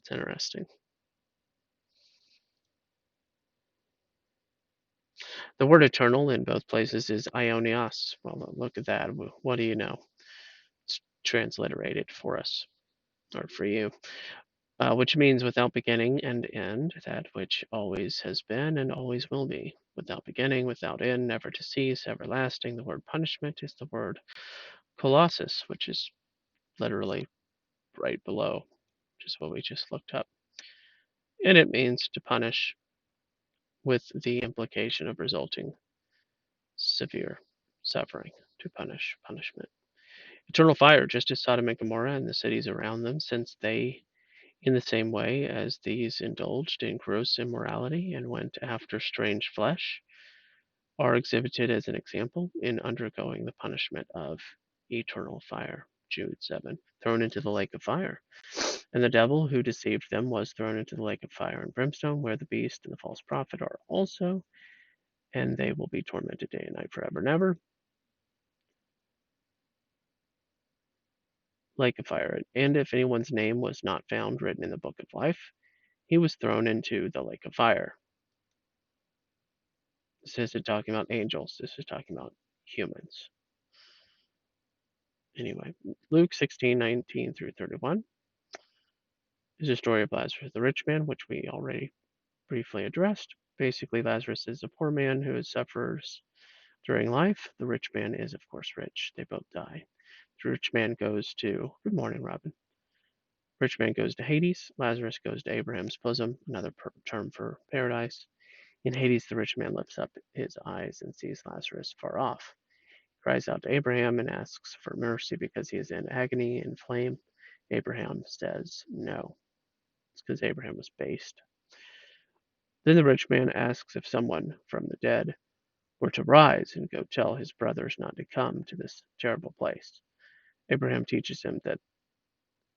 It's interesting. The word eternal in both places is aionios. Well, look at that. What do you know? It's transliterated for us, or for you, which means without beginning and end, that which always has been and always will be. Without beginning, without end, never to cease, everlasting. The word punishment is the word colossus, which is literally right below, which is what we just looked up. And it means to punish with the implication of resulting severe suffering, to punish, punishment. Eternal fire, just as Sodom and Gomorrah and the cities around them, since they, in the same way as these, indulged in gross immorality and went after strange flesh, are exhibited as an example in undergoing the punishment of eternal fire. Jude 7, thrown into the lake of fire. And the devil who deceived them was thrown into the lake of fire and brimstone, where the beast and the false prophet are also, and they will be tormented day and night forever and ever. Lake of fire. And if anyone's name was not found written in the book of life, he was thrown into the lake of fire. This isn't talking about angels, this is talking about humans. Anyway, Luke 16:19 through 31 is a story of Lazarus the rich man, which we already briefly addressed. Basically, Lazarus is a poor man who suffers during life. The rich man is, of course, rich. They both die. The rich man goes to, good morning, Robin. Rich man goes to Hades. Lazarus goes to Abraham's bosom, another term for paradise. In Hades, the rich man lifts up his eyes and sees Lazarus far off. He cries out to Abraham and asks for mercy because he is in agony and flame. Abraham says no. It's because Abraham was based. Then the rich man asks if someone from the dead were to rise and go tell his brothers not to come to this terrible place. Abraham teaches him that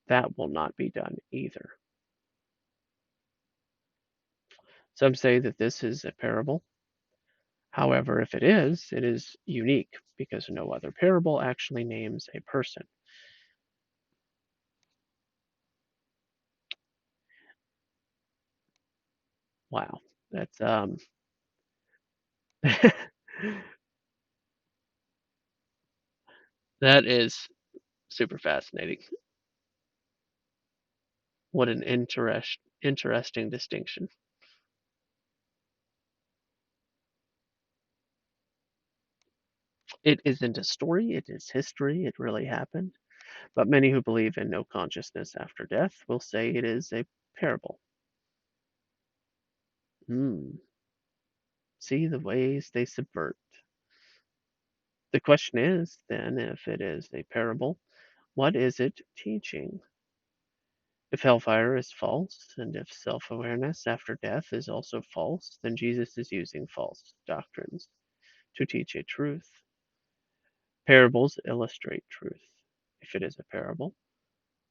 that will not be done either. Some say that this is a parable. However, if it is unique because no other parable actually names a person. Wow, that's that is super fascinating. What an interesting distinction. It isn't a story, it is history, it really happened. But many who believe in no consciousness after death will say it is a parable. Hmm. See the ways they subvert. The question is, then, if it is a parable, what is it teaching? If hellfire is false, and if self awareness after death is also false, then Jesus is using false doctrines to teach a truth. Parables illustrate truth. If it is a parable,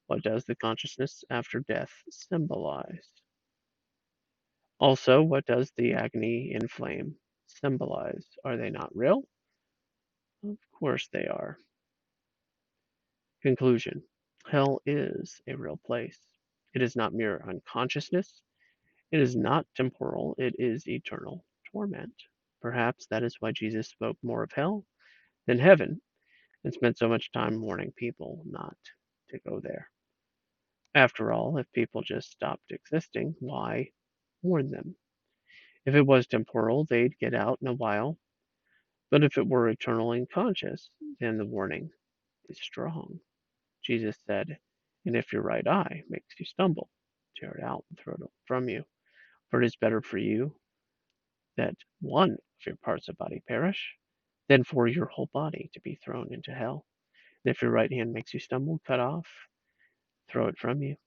what does the consciousness after death symbolize? Also, what does the agony in flame symbolize? Are they not real? Of course they are. Conclusion. Hell is a real place. It is not mere unconsciousness. It is not temporal. It is eternal torment. Perhaps that is why Jesus spoke more of hell than heaven and spent so much time warning people not to go there. After all, if people just stopped existing, why warn them? If it was temporal, they'd get out in a while. But if it were eternal and conscious, then the warning is strong. Jesus said, "And if your right eye makes you stumble, tear it out and throw it from you. For it is better for you that one of your parts of body perish, than for your whole body to be thrown into hell. And if your right hand makes you stumble, cut off, throw it from you.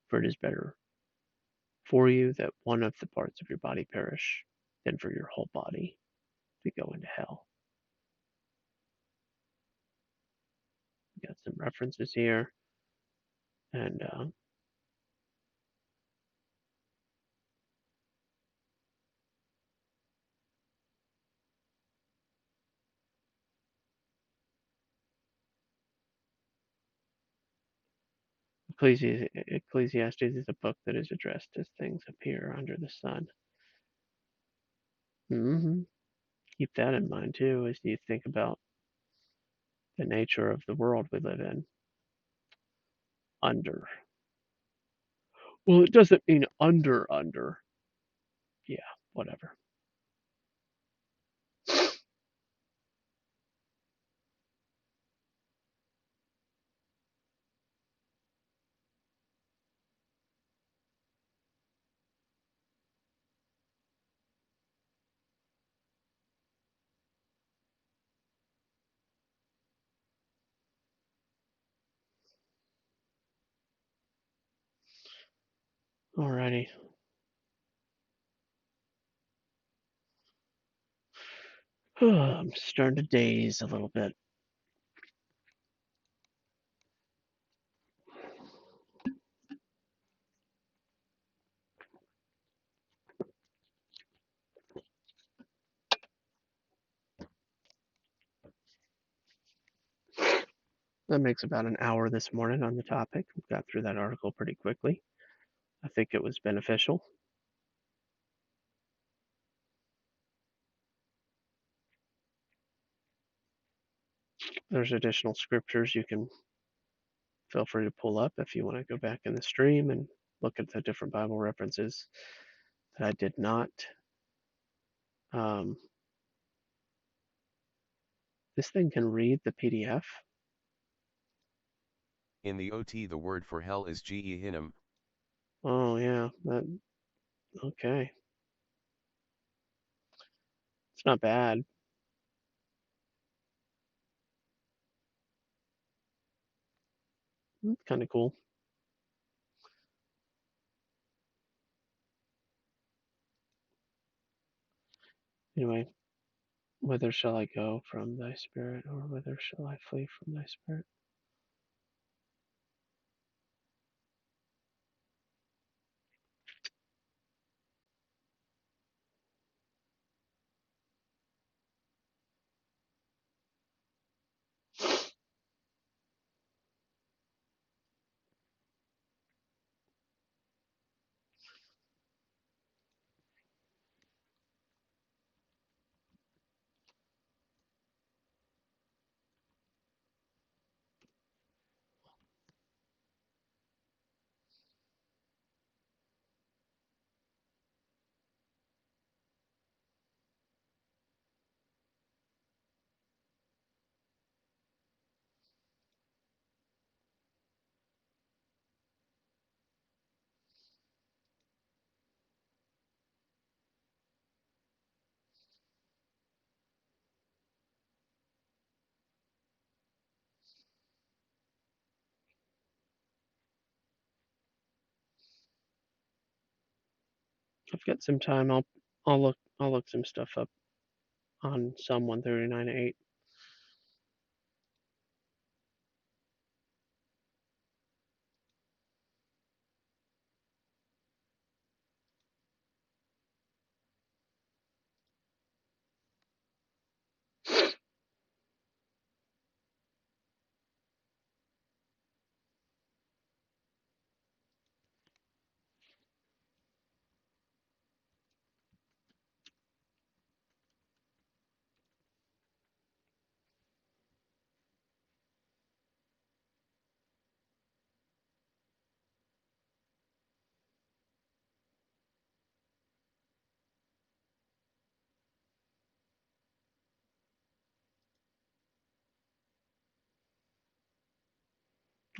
For it is better for you that one of the parts of your body perish, than for your whole body to go into hell." We got some references here, and Ecclesiastes is a book that is addressed as things appear under the sun. Keep that in mind too as you think about the nature of the world we live in. Under. Well, it doesn't mean under. Yeah, whatever. Alrighty. I'm starting to daze a little bit. That makes about an hour this morning on the topic. We got through that article pretty quickly. I think it was beneficial. There's additional scriptures you can feel free to pull up if you want to go back in the stream and look at the different Bible references that I did not. Um, this thing can read the PDF. In the OT, the word for hell is Gehinnom. Oh yeah, okay. It's not bad. It's kind of cool. Anyway, whither shall I go from thy spirit, or whither shall I flee from thy spirit? I've got some time. I'll look some stuff up on Psalm 139:8.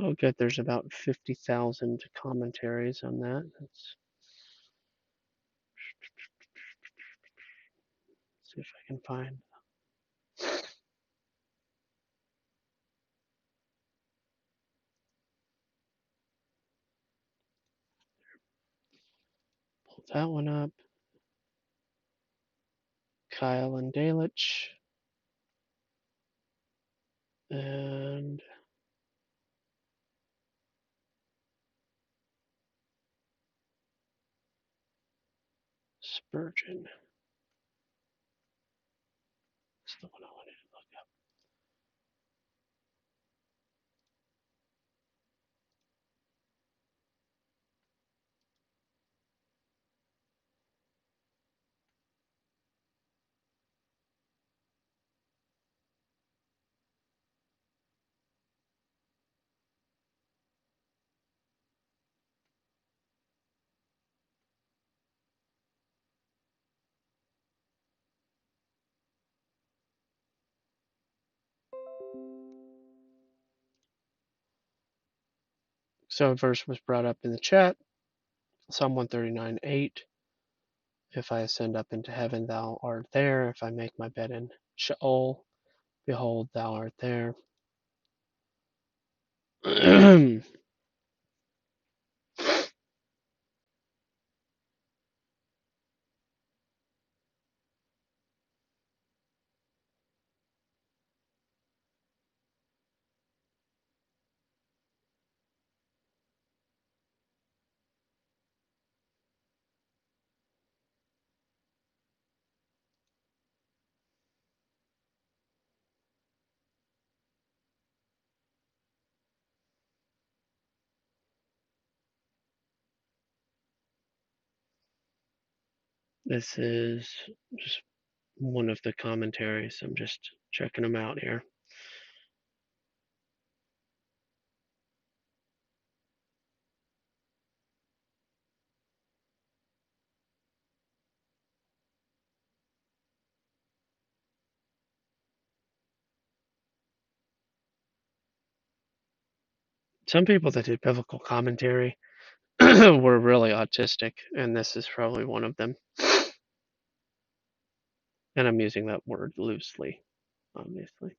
Oh, good. There's about 50,000 commentaries on that. Let's see if I can find. Pull that one up. Kyle and Dalich. And Spurgeon. That's the one I wanted to look up. So a verse was brought up in the chat. Psalm 139:8. If I ascend up into heaven, thou art there. If I make my bed in Sheol, behold, thou art there. This is just one of the commentaries. I'm just checking them out here. Some people that did biblical commentary were really autistic, and this is probably one of them. And I'm using that word loosely, obviously.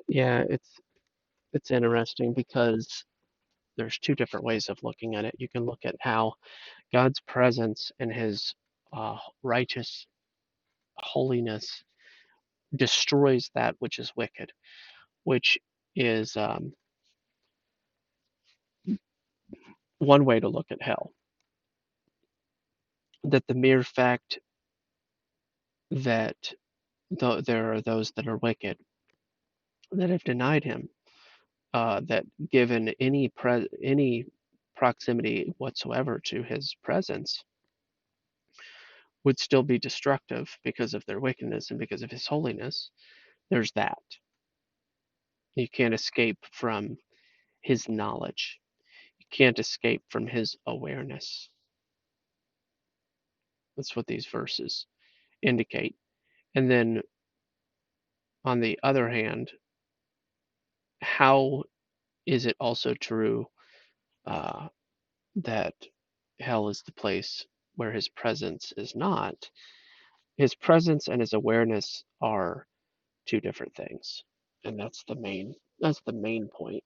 Yeah, it's interesting because there's two different ways of looking at it. You can look at how God's presence and His righteous holiness destroys that which is wicked, which is one way to look at hell. That the mere fact that there are those that are wicked that have denied him, that given any proximity whatsoever to his presence would still be destructive because of their wickedness and because of his holiness. There's that. You can't escape from his knowledge. You can't escape from his awareness. That's what these verses indicate. And then on the other hand, how is it also true uh, that hell is the place where his presence is not? His presence and his awareness are two different things, and that's the main point.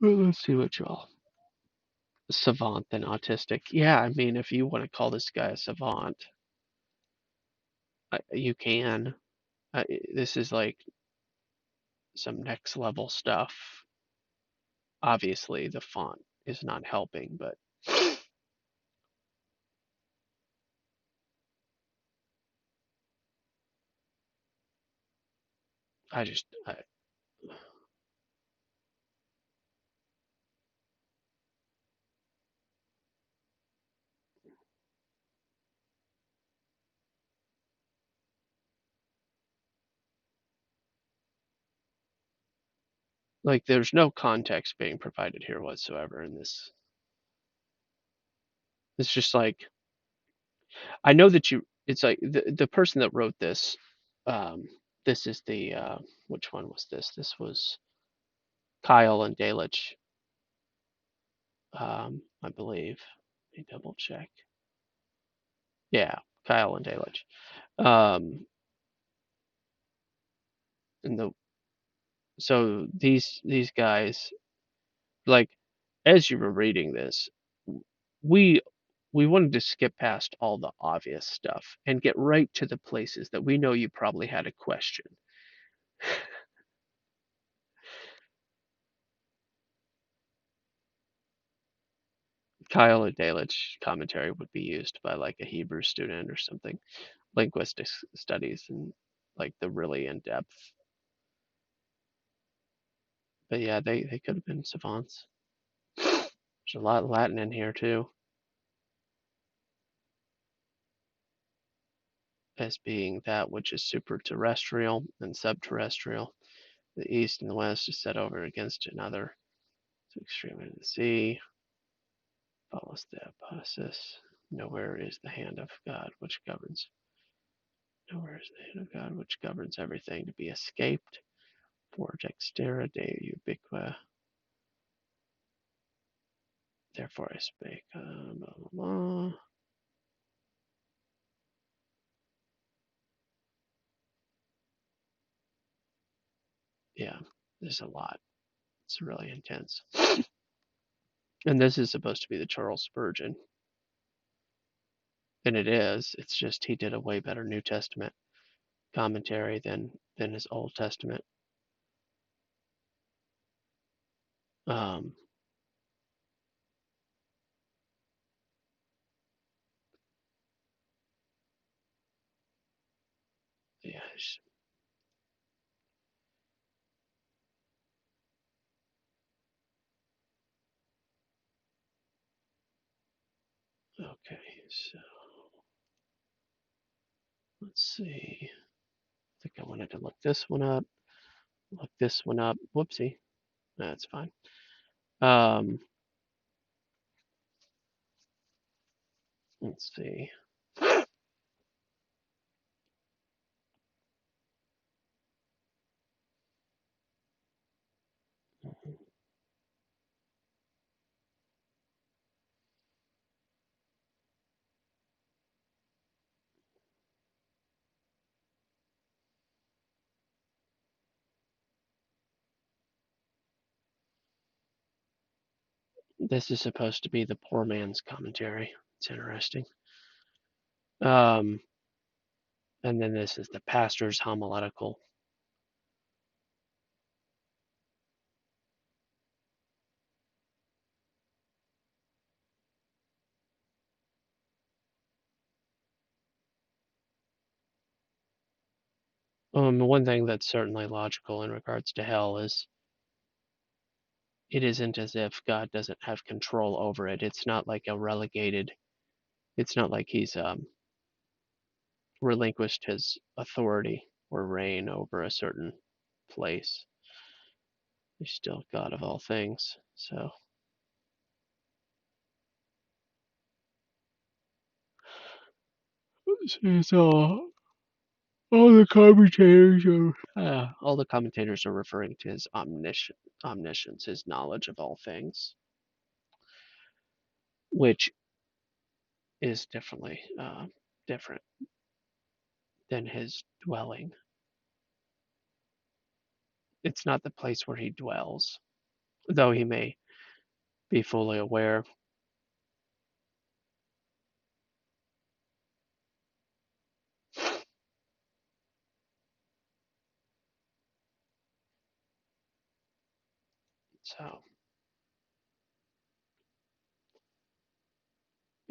Well, let's see what y'all savant than autistic. Yeah, I mean, if you want to call this guy a savant, you can. This is like some next level stuff. Obviously, the font is not helping, but I just like there's no context being provided here whatsoever in this. It's just like I know that you. It's like the person that wrote this. Um, this is the which one was this? This was Kyle and Dalich, I believe. Let me double check. Yeah, Kyle and Dalich. Um, and so these guys, like, as you were reading this, we we wanted to skip past all the obvious stuff and get right to the places that we know you probably had a question. Kyle and Dalich commentary would be used by like a Hebrew student or something, linguistic studies and like the really in depth. But yeah, they could have been savants. There's a lot of Latin in here too, as being that which is superterrestrial and subterrestrial. The east and the west is set over against another. To extreme end of the sea follows the hypothesis. Nowhere is the hand of God which governs. Nowhere is the hand of God which governs everything to be escaped. For dextera de ubiqua. Therefore I spake. Blah, blah, blah. Yeah, there's a lot. It's really intense. And this is supposed to be the Charles Spurgeon. And it is. It's just he did a way better New Testament commentary than his Old Testament. Um, yeah. Okay. So let's see. I think I wanted to look this one up. Look this one up. Whoopsie. That's fine. Um, let's see. This is supposed to be the poor man's commentary. It's interesting. Um, and then this is the pastor's homiletical. One thing that's certainly logical in regards to hell is it isn't as if God doesn't have control over it. It's not like a relegated. It's not like he's relinquished his authority or reign over a certain place. He's still God of all things. So all the commentators are referring to his omniscience, his knowledge of all things, which is definitely different than his dwelling. It's not the place where he dwells, though he may be fully aware. So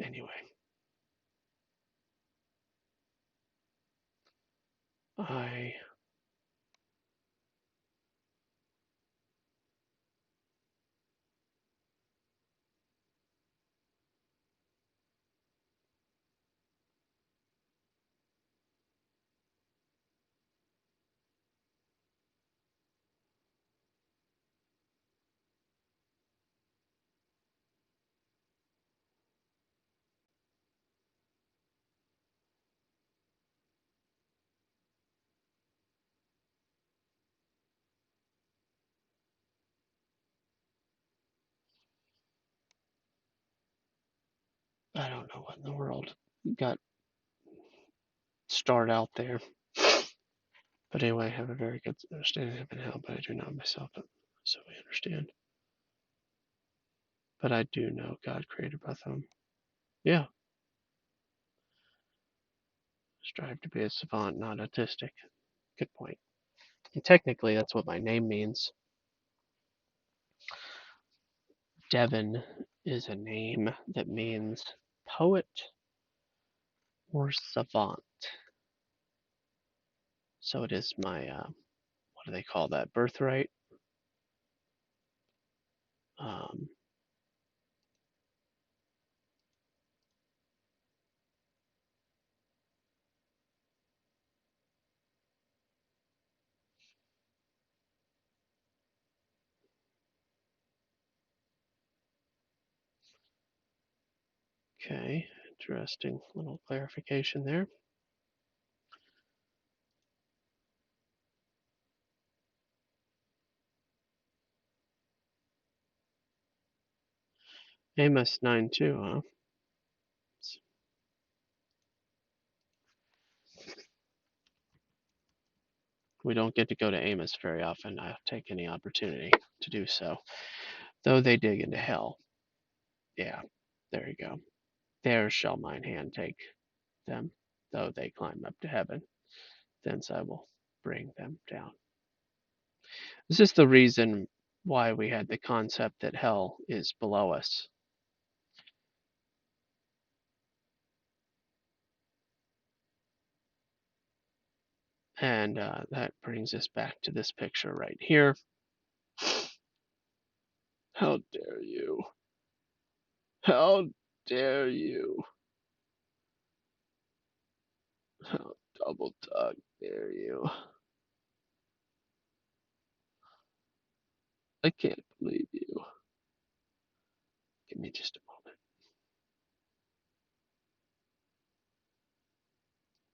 anyway, I don't know what in the world got starred out there. But anyway, I have a very good understanding of hell, but I do not myself, so we understand. But I do know God created both of them. Yeah, strive to be a savant, not autistic. Good point. And technically, that's what my name means. Devon is a name that means poet or savant. So it is my, what do they call that, birthright? Um, okay, interesting little clarification there. Amos 9:2, huh? We don't get to go to Amos very often. I take any opportunity to do so. Though they dig into hell. Yeah, there you go. There shall mine hand take them, though they climb up to heaven. Thence I will bring them down. This is the reason why we had the concept that hell is below us. And that brings us back to this picture right here. How dare you? How dare you? How double dog dare you? I can't believe you. Give me just a moment.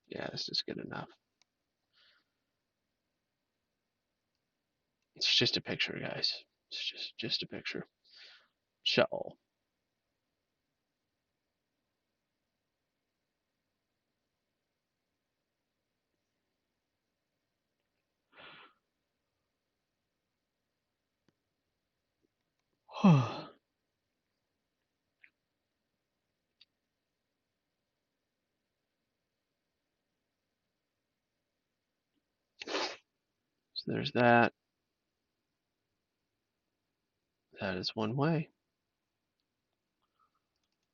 Yeah, this is good enough. It's just a picture, guys. It's just a picture. Sheol. So there's that. That is one way.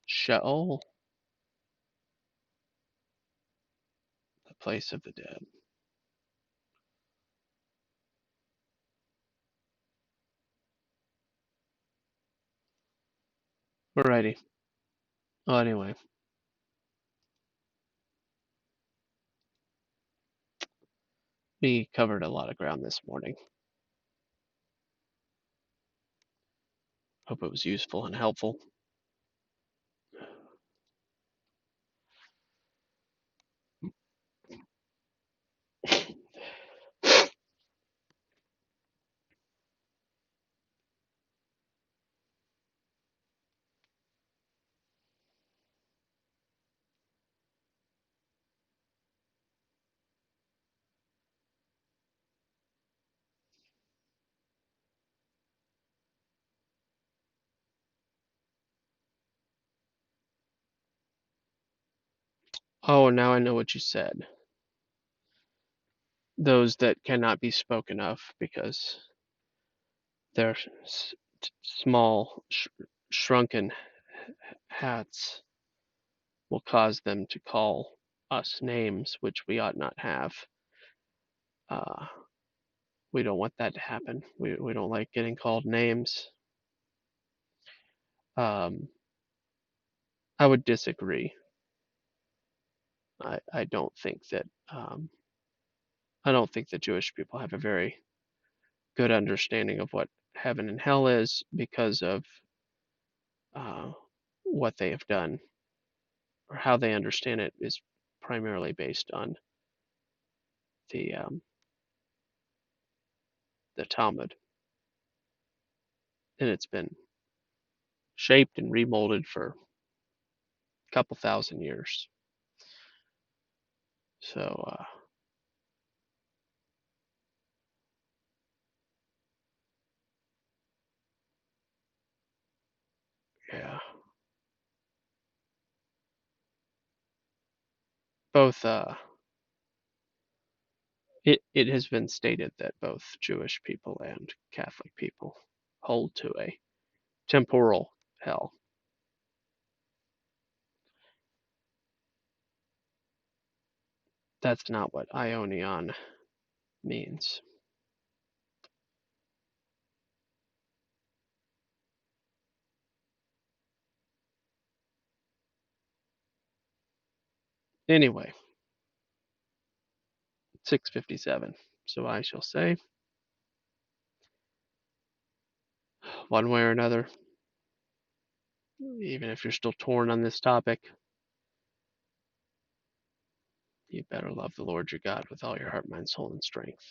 Sheol, the place of the dead. Alrighty. Well, anyway, we covered a lot of ground this morning. Hope it was useful and helpful. Oh, now I know what you said. Those that cannot be spoken of because their small, shrunken hats will cause them to call us names which we ought not have. Uh, we don't want that to happen. We don't like getting called names. Um, I would disagree. I don't think that I don't think the Jewish people have a very good understanding of what heaven and hell is because of uh, what they have done, or how they understand it is primarily based on the um, the Talmud, and it's been shaped and remolded for a couple thousand years. So yeah, both it has been stated that both Jewish people and Catholic people hold to a temporal hell. That's not what Ionion means. Anyway, 6:57. So I shall say, one way or another, even if you're still torn on this topic, you better love the Lord your God with all your heart, mind, soul, and strength.